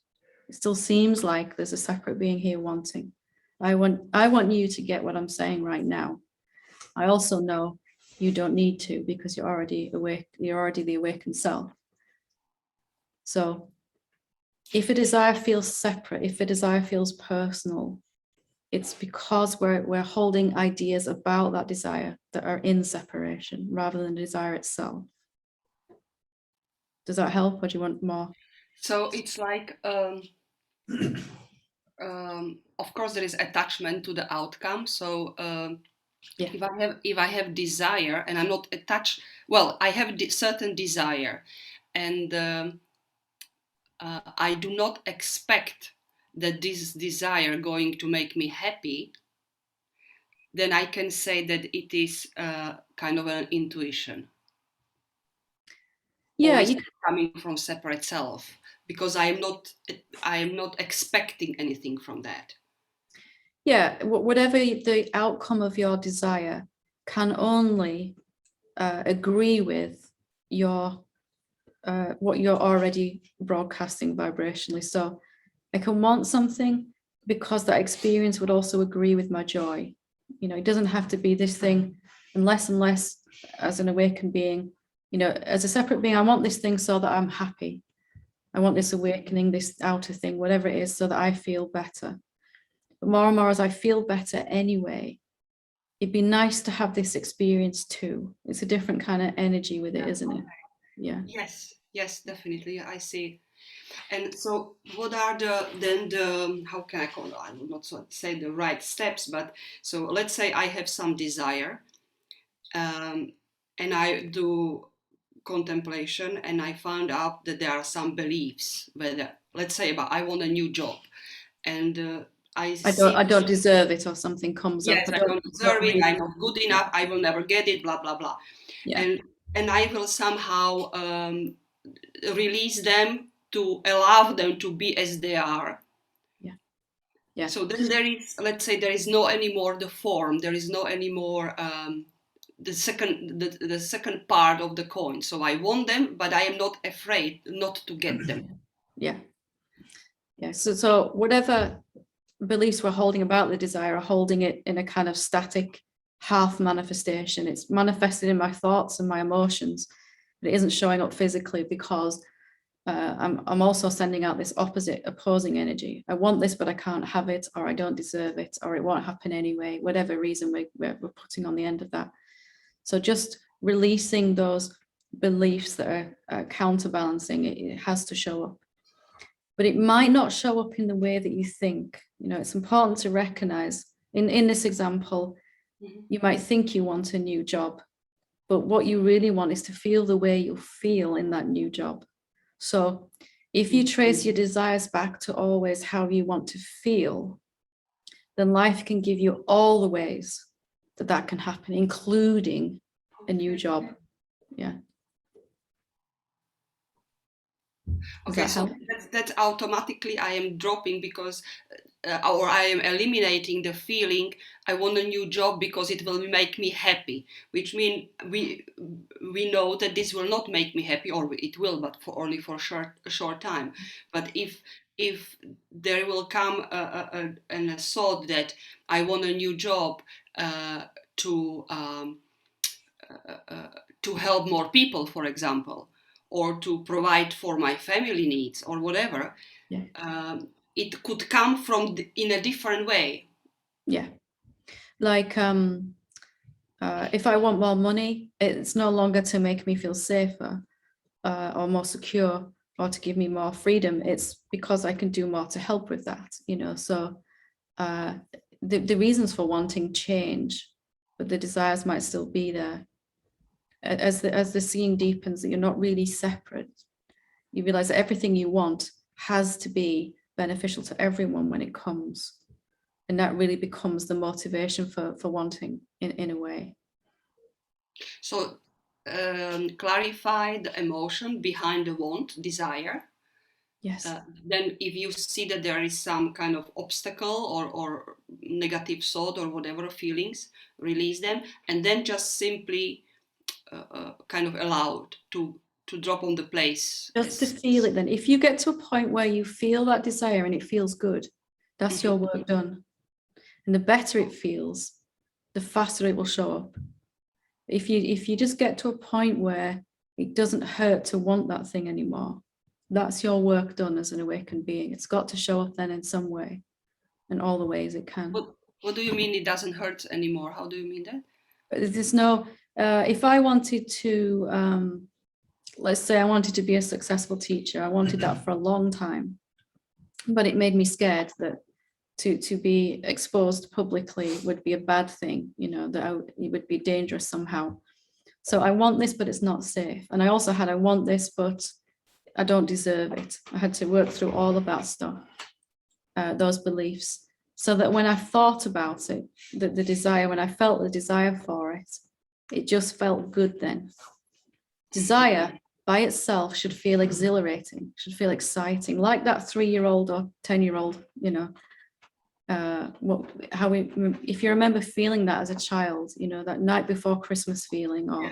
It still seems like there's a separate being here wanting. I want you to get what I'm saying right now. I also know you don't need to because you're already awake, you're already the awakened self. So if a desire feels separate, if a desire feels personal, it's because we're holding ideas about that desire that are in separation rather than the desire itself. Does that help, or do you want more? So it's like, of course, there is attachment to the outcome. So Yeah. if I have desire and I'm not attached, well, I have certain desire, and I do not expect that this desire going to make me happy, then I can say that it is kind of an intuition. Yeah, you coming from separate self, because I am not expecting anything from that. Yeah, whatever the outcome of your desire can only agree with your what you're already broadcasting vibrationally. So I can want something because that experience would also agree with my joy. It doesn't have to be this thing unless as an awakened being, as a separate being, I want this thing so that I'm happy. I want this awakening, this outer thing, whatever it is, so that I feel better. But more and more as I feel better anyway, it'd be nice to have this experience too. It's a different kind of energy with it, isn't it? Yeah. Yes, definitely. I see. And so what are the how can I call it? I will not say the right steps, but so let's say I have some desire, and I do contemplation, and I found out that there are some beliefs, whether, let's say, about I want a new job, and I don't deserve it, or something comes yes, up. I don't deserve it, I'm not good enough, I will never get it, blah blah blah. Yeah. And I will somehow release them to allow them to be as they are. Yeah. So then there is, let's say, there is no anymore the form, there is no anymore the second part of the coin. So I want them, but I am not afraid not to get them. Yeah. So whatever beliefs we're holding about the desire are holding it in a kind of static half manifestation. It's manifested in my thoughts and my emotions, but it isn't showing up physically because I'm also sending out this opposing energy. I want this, but I can't have it, or I don't deserve it, or it won't happen anyway, whatever reason we're putting on the end of that. So just releasing those beliefs that are counterbalancing, it has to show up. But it might not show up in the way that you think. You know, it's important to recognize, in this example, you might think you want a new job, but what you really want is to feel the way you feel in that new job. So if you trace your desires back to always how you want to feel, then life can give you all the ways that that can happen, including a new job. Yeah. Does Okay, that so help? that's automatically I am dropping because, or I am eliminating the feeling I want a new job because it will make me happy, which means we know that this will not make me happy, or it will, but only for a short time. But if there will come a thought that I want a new job to to help more people, for example, or to provide for my family needs or whatever, Yeah. it could come from in a different way. Yeah. Like if I want more money, it's no longer to make me feel safer or more secure or to give me more freedom. It's because I can do more to help with that, you know. So the reasons for wanting change, but the desires might still be there. As the seeing deepens, that you're not really separate, you realize that everything you want has to be beneficial to everyone when it comes. And that really becomes the motivation for wanting in a way. So clarify the emotion behind the want, desire. Yes. Then if you see that there is some kind of obstacle or negative thought or whatever feelings, release them, and then just simply kind of allowed to drop on the place. Just to feel it then. If you get to a point where you feel that desire and it feels good, that's your work done. And the better it feels, the faster it will show up. If you just get to a point where it doesn't hurt to want that thing anymore, that's your work done as an awakened being. It's got to show up then in some way, in all the ways it can. What do you mean it doesn't hurt anymore? How do you mean that? There's no, if I wanted to, let's say I wanted to be a successful teacher, I wanted that for a long time, but it made me scared that to be exposed publicly would be a bad thing, you know, that it would be dangerous somehow. So I want this, but it's not safe. And I also had, I want this, but I don't deserve it. I had to work through all of that stuff, those beliefs, so that when I thought about it, the desire, when I felt the desire for it, it just felt good then. Desire by itself should feel exhilarating, should feel exciting, like that 3-year-old or 10-year-old, you know, if you remember feeling that as a child, you know, that night before Christmas feeling, or,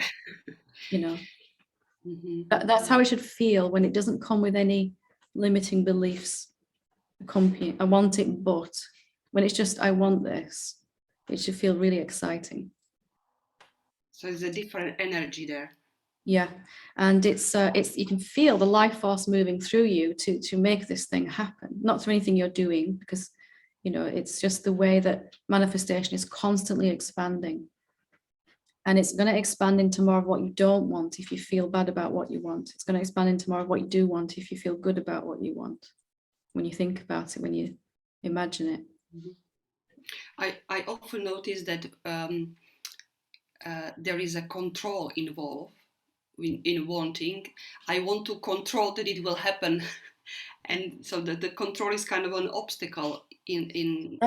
you know, that's how it should feel when it doesn't come with any limiting beliefs. I want it, but when it's just, I want this, it should feel really exciting. So there's a different energy there. Yeah, and it's you can feel the life force moving through you to make this thing happen, not through anything you're doing, because, you know, it's just the way that manifestation is constantly expanding. And it's going to expand into more of what you don't want if you feel bad about what you want. It's going to expand into more of what you do want if you feel good about what you want, when you think about it, when you imagine it. I often notice that there is a control involved in wanting. I want to control that it will happen. And so the control is kind of an obstacle in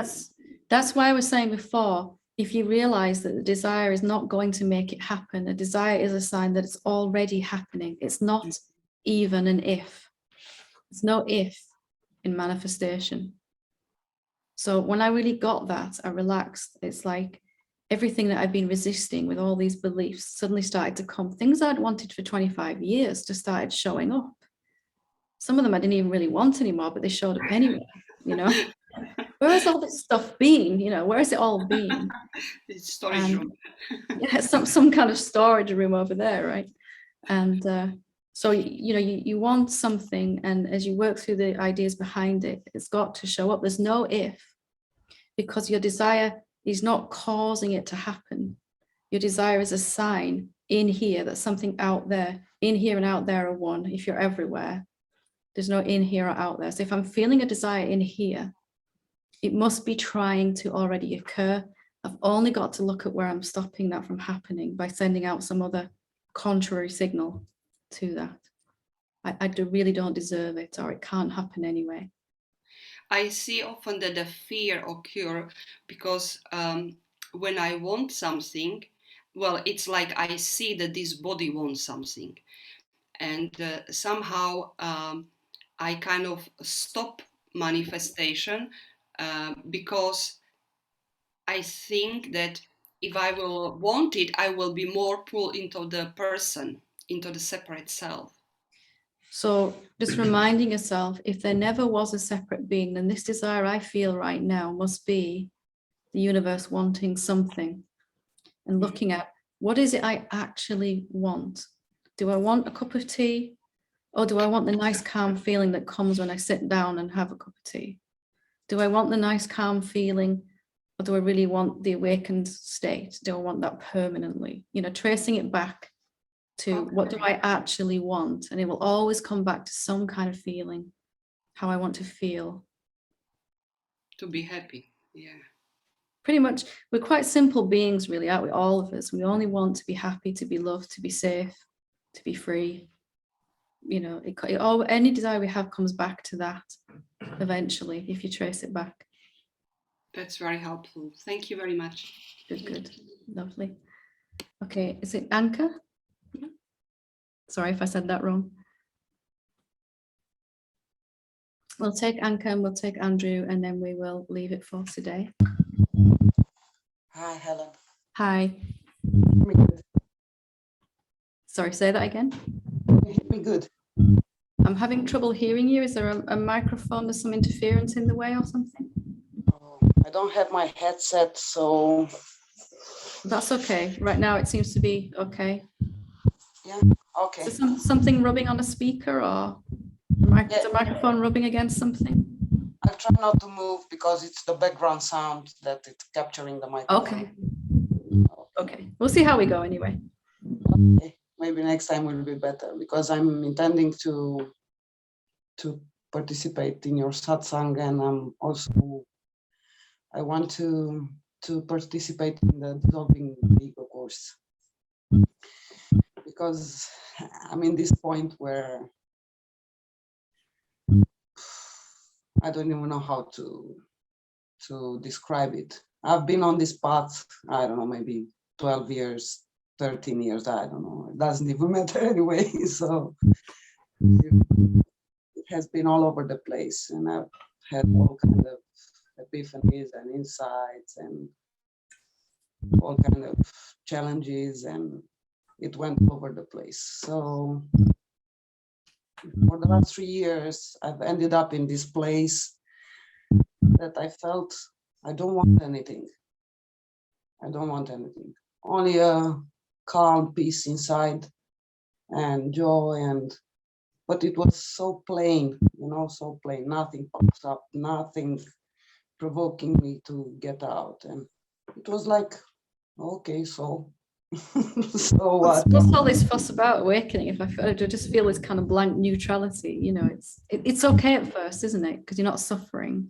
That's why I was saying before, if you realize that the desire is not going to make it happen, a desire is a sign that it's already happening. It's not even an if. There's no if in manifestation. So when I really got that, I relaxed. It's like everything that I've been resisting with all these beliefs suddenly started to come. Things I'd wanted for 25 years just started showing up. Some of them I didn't even really want anymore, but they showed up anyway, you know. Where has all this stuff been? You know, where has it all been? Storage room. Yeah, some kind of storage room over there, right? And so, you know, you want something, and as you work through the ideas behind it, it's got to show up. There's no if, because your desire is not causing it to happen. Your desire is a sign in here, that's something out there. In here and out there are one. If you're everywhere, there's no in here or out there. So if I'm feeling a desire in here, it must be trying to already occur. I've only got to look at where I'm stopping that from happening by sending out some other contrary signal to that. I really don't deserve it, or it can't happen anyway. I see often that the fear occur because when I want something, well, it's like I see that this body wants something, and somehow I kind of stop manifestation because I think that if I will want it, I will be more pulled into the person, into the separate self. So just reminding yourself, if there never was a separate being, then this desire I feel right now must be the universe wanting something and looking at what is it I actually want? Do I want a cup of tea? Or do I want the nice calm feeling that comes when I sit down and have a cup of tea? Do I want the nice calm feeling, or do I really want the awakened state? Do I want that permanently? You know, tracing it back to what do I actually want? And it will always come back to some kind of feeling, how I want to feel. To be happy, yeah. Pretty much, we're quite simple beings, really, aren't we? All of us. We only want to be happy, to be loved, to be safe, to be free. You know, any desire we have comes back to that eventually, if you trace it back. That's very helpful. Thank you very much. Good. Lovely. Okay, is it Anka? Sorry if I said that wrong. We'll take Anka and we'll take Andrew, and then we will leave it for today. Hi, Helen. Hi. Hear me good? Sorry, say that again. Can you hear me good? I'm having trouble hearing you. Is there a microphone? There's some interference in the way or something? Oh, I don't have my headset, so That's okay. Right now it seems to be okay. yeah, okay. Is there something rubbing on a speaker, or is the microphone rubbing against something? I'll try not to move because it's the background sound that it's capturing the microphone. Okay. We'll see how we go anyway. Okay. Maybe next time will be better because I'm intending to participate in your satsang, and I want to participate in the dissolving the ego course, because I'm in this point where I don't even know how to describe it. I've been on this path, I don't know, maybe 12 years, 13 years, I don't know. It doesn't even matter anyway. So it has been all over the place, and I've had all kind of epiphanies and insights and all kind of challenges, and it went over the place. So for the last 3 years, I've ended up in this place that I felt I don't want anything. I don't want anything. Only a calm peace inside and joy, but it was so plain, so plain. Nothing pops up, nothing provoking me to get out. And it was like, okay, so so what? What's all this fuss about awakening? I just feel this kind of blank neutrality, it's okay at first, isn't it? Because you're not suffering,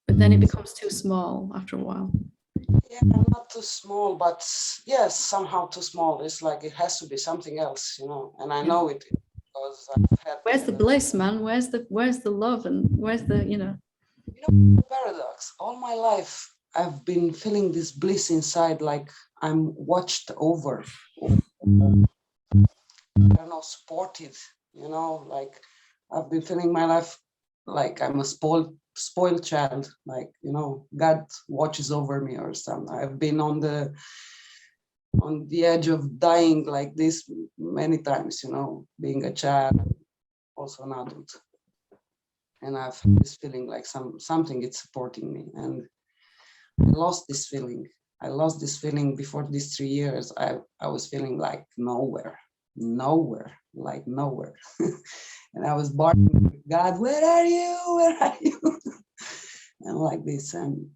but then it becomes too small after a while. Yeah, not too small, but yes, somehow too small. It's like it has to be something else, and I know it because I've had. Where's the bliss, man? Where's the love, and where's the, the paradox? All my life, I've been feeling this bliss inside, like I'm watched over. I don't know, supported, like I've been feeling my life like I'm a spoiled child, like, God watches over me or something. I've been on the edge of dying like this many times, being a child, also an adult. And I've had this feeling like something is supporting me. And I lost this feeling. Before these 3 years. I was feeling like nowhere. And I was barking, God, where are you? And like this. And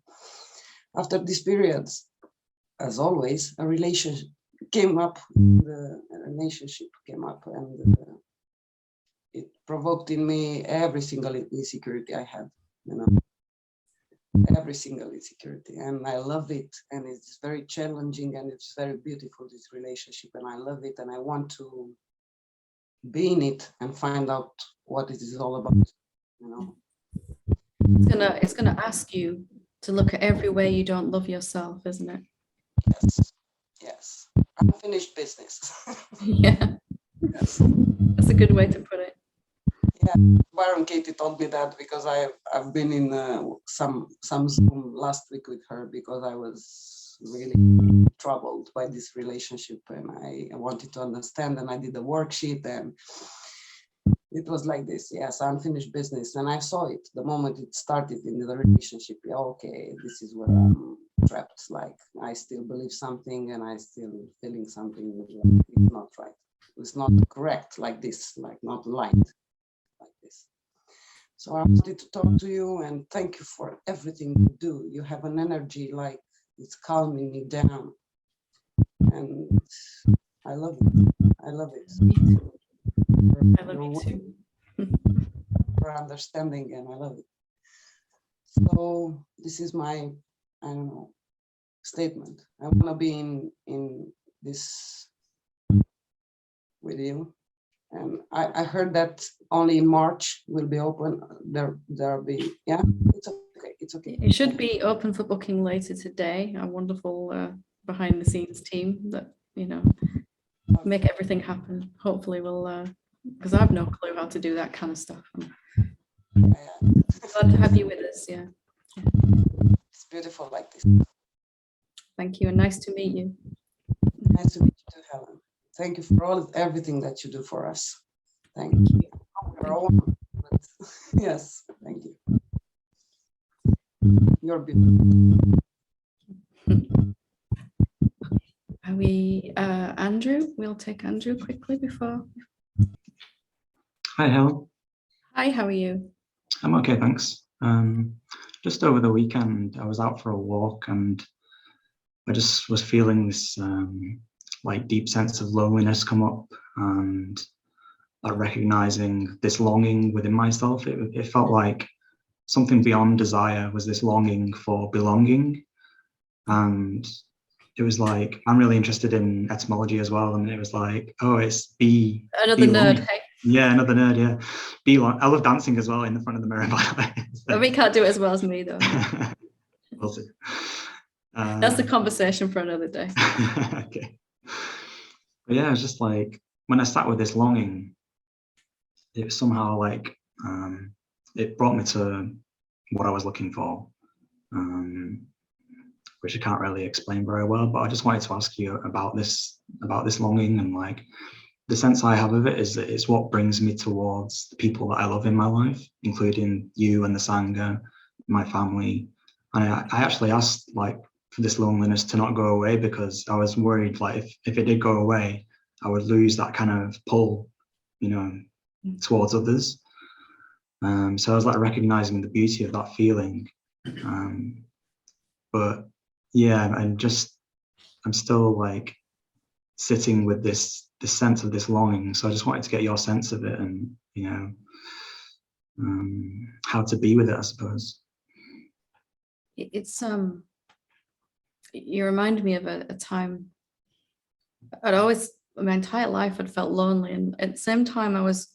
after these periods, as always, a relationship came up, the relationship came up, and it provoked in me every single insecurity I had, you know, every single insecurity, and I love it, and it's very challenging, and it's very beautiful, this relationship, and I love it, and I want to be in it and find out what it is all about, you know. It's gonna ask you to look at every way you don't love yourself, isn't it? Yes, yes, unfinished business. Yeah, Yes. that's a good way to put it. Yeah, Baron Katie told me that because I've been in some Zoom last week with her because I was really troubled by this relationship, and I wanted to understand, and I did a worksheet, and it was like this. Yes, unfinished business, and I saw it the moment it started in the relationship. Yeah, okay, this is where I'm trapped. Like I still believe something, and I still feeling something. It's not right. It's not correct like this. Like not aligned. Like this. So I wanted to talk to you and thank you for everything you do. You have an energy like it's calming me down, and I love it. I love it. Me too. I love Your you too. for understanding, and I love it. So this is my, I don't know, statement. I want to be in this with you. And I heard that only in March will be open. There'll be, yeah, it's okay. It's okay. It should be open for booking later today. Our wonderful behind the scenes team that, you know, make everything happen. Hopefully we'll, because I have no clue how to do that kind of stuff. I'm glad to have you with us. Yeah. It's beautiful like this. Thank you, and nice to meet you. Nice to meet you too, Helen. Thank you for everything that you do for us. Thank you. We're all one, but yes, thank you. You're beautiful. Are we, Andrew? We'll take Andrew quickly before. Hi, Helen. Hi, how are you? I'm okay, thanks. Just over the weekend, I was out for a walk and I just was feeling this like deep sense of loneliness come up, and like recognizing this longing within myself. It felt like something beyond desire was this longing for belonging. And it was like, I'm really interested in etymology as well. And it was like, oh, it's be. Another nerd, belong. hey? Yeah, another nerd, yeah. Belong. I love dancing as well in the front of the mirror, by the way. But we can't do it as well as me, though. We'll see. That's a conversation for another day. Okay. But yeah, it was just like, when I sat with this longing, it was somehow like, it brought me to what I was looking for, which I can't really explain very well, but I just wanted to ask you about this longing, and like, the sense I have of it is that it's what brings me towards the people that I love in my life, including you and the Sangha, my family. And I actually asked like for this loneliness to not go away, because I was worried like if it did go away, I would lose that kind of pull, you know, towards others. So I was like recognizing the beauty of that feeling. But yeah, I'm still like sitting with this sense of this longing. So I just wanted to get your sense of it, and you know, how to be with it, I suppose. It's you remind me of a time I'd always, my entire life I'd felt lonely, and at the same time I was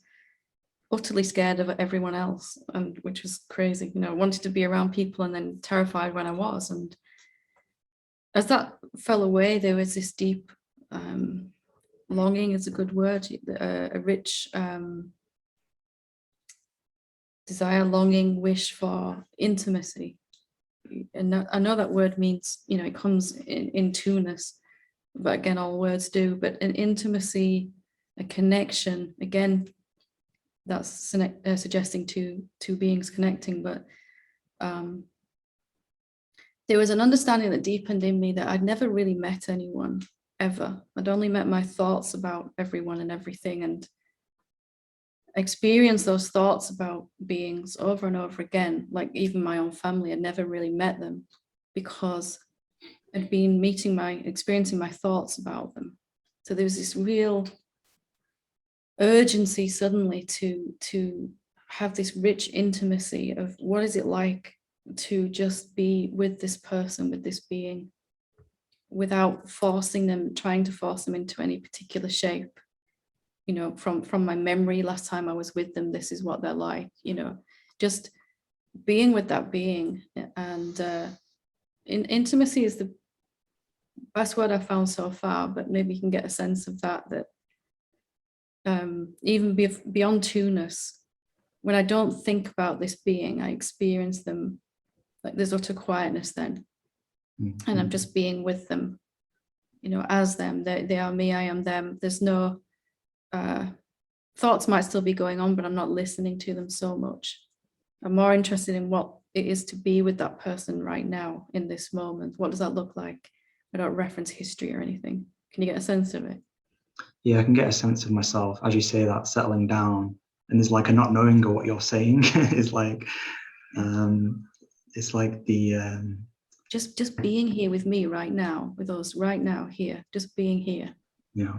utterly scared of everyone else, and which was crazy, you know, wanted to be around people and then terrified when I was. And as that fell away, there was this deep longing is a good word, a rich desire, longing, wish for intimacy. And I know that word means, you know, it comes in two-ness, but again, all words do, but an intimacy, a connection, again, that's suggesting two beings connecting. But there was an understanding that deepened in me that I'd never really met anyone ever. I'd only met my thoughts about everyone and everything, and experienced those thoughts about beings over and over again. Like even my own family, I'd never really met them because I'd been experiencing my thoughts about them. So there was this real urgency suddenly to have this rich intimacy of what is it like to just be with this person, with this being, without forcing them, trying to force them into any particular shape. You know, from my memory, last time I was with them, this is what they're like, you know, just being with that being. And intimacy is the best word I've found so far, but maybe you can get a sense of that even beyond two-ness, when I don't think about this being, I experience them, like there's utter quietness then. And I'm just being with them, you know, as them. They are me, I am them. There's no thoughts might still be going on, but I'm not listening to them so much. I'm more interested in what it is to be with that person right now in this moment. What does that look like? I don't reference history or anything. Can you get a sense of it? Yeah, I can get a sense of myself, as you say, that settling down, and there's like a not knowing of what you're saying. It's like the just being here with me right now, with us right now here, just being here. yeah.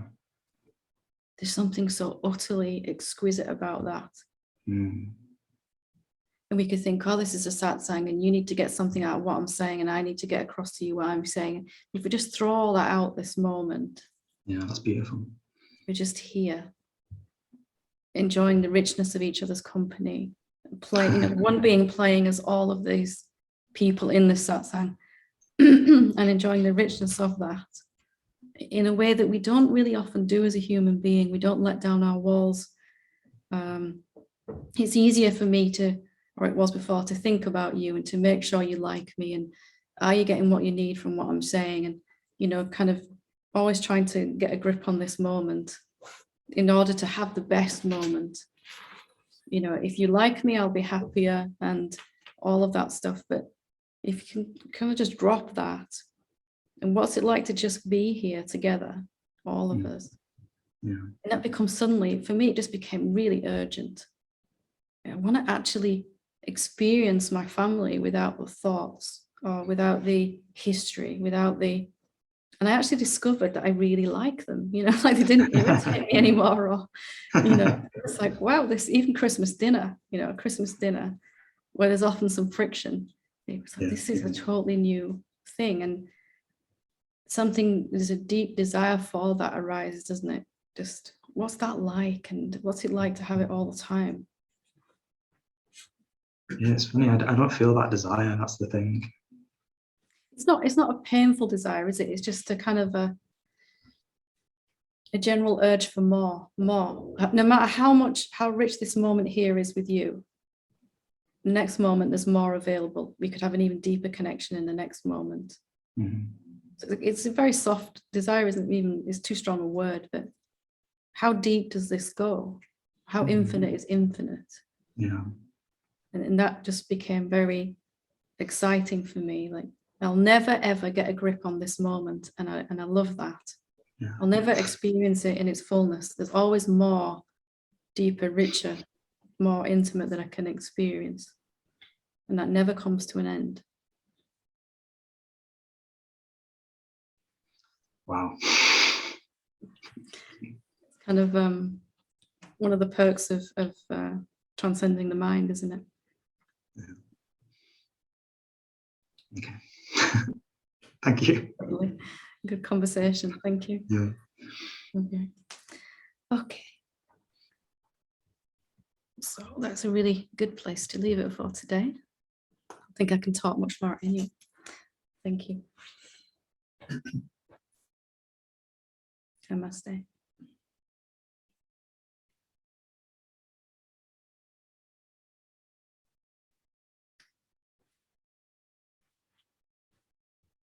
There's something so utterly exquisite about that. Mm. And we could think, oh, this is a satsang and you need to get something out of what I'm saying and I need to get across to you what I'm saying. If we just throw all that out this moment. Yeah, that's beautiful. We're just here, enjoying the richness of each other's company, playing, you know, one being playing as all of these people in this satsang and enjoying the richness of that in a way that we don't really often do as a human being. We don't let down our walls. It's easier for me to, or it was before, to think about you and to make sure you like me and are you getting what you need from what I'm saying, and, you know, kind of always trying to get a grip on this moment in order to have the best moment. You know, if you like me, I'll be happier and all of that stuff. But if you can kind of just drop that, and what's it like to just be here together, all of us? Yeah. And that becomes suddenly, for me, it just became really urgent. I want to actually experience my family without the thoughts or without the history, without the, and I actually discovered that I really like them, you know, like they didn't irritate me anymore, or, you know, it's like, wow, this, even Christmas dinner, you know, Christmas dinner, where there's often some friction, it was like, this is a totally new thing. And there's a deep desire for that arises, doesn't it? Just what's that like, and what's it like to have it all the time? Yeah, it's funny. I don't feel that desire. That's the thing. It's not a painful desire, is it? It's just a kind of a general urge for more. No matter how rich this moment here is with you, the next moment there's more available. We could have an even deeper connection in the next moment. Mm-hmm. So it's a very soft desire, is too strong a word, but how deep does this go? How infinite is infinite? Yeah. And that just became very exciting for me. Like, I'll never ever get a grip on this moment, and I love that. Yeah. I'll never experience it in its fullness. There's always more, deeper, richer, more intimate that I can experience, and that never comes to an end. Wow. It's kind of one of the perks of transcending the mind, isn't it? Yeah. Okay. Thank you. Lovely. Good conversation. Thank you. Yeah. Okay. So that's a really good place to leave it for today. I think I can talk much more anyway. Thank you. Namaste.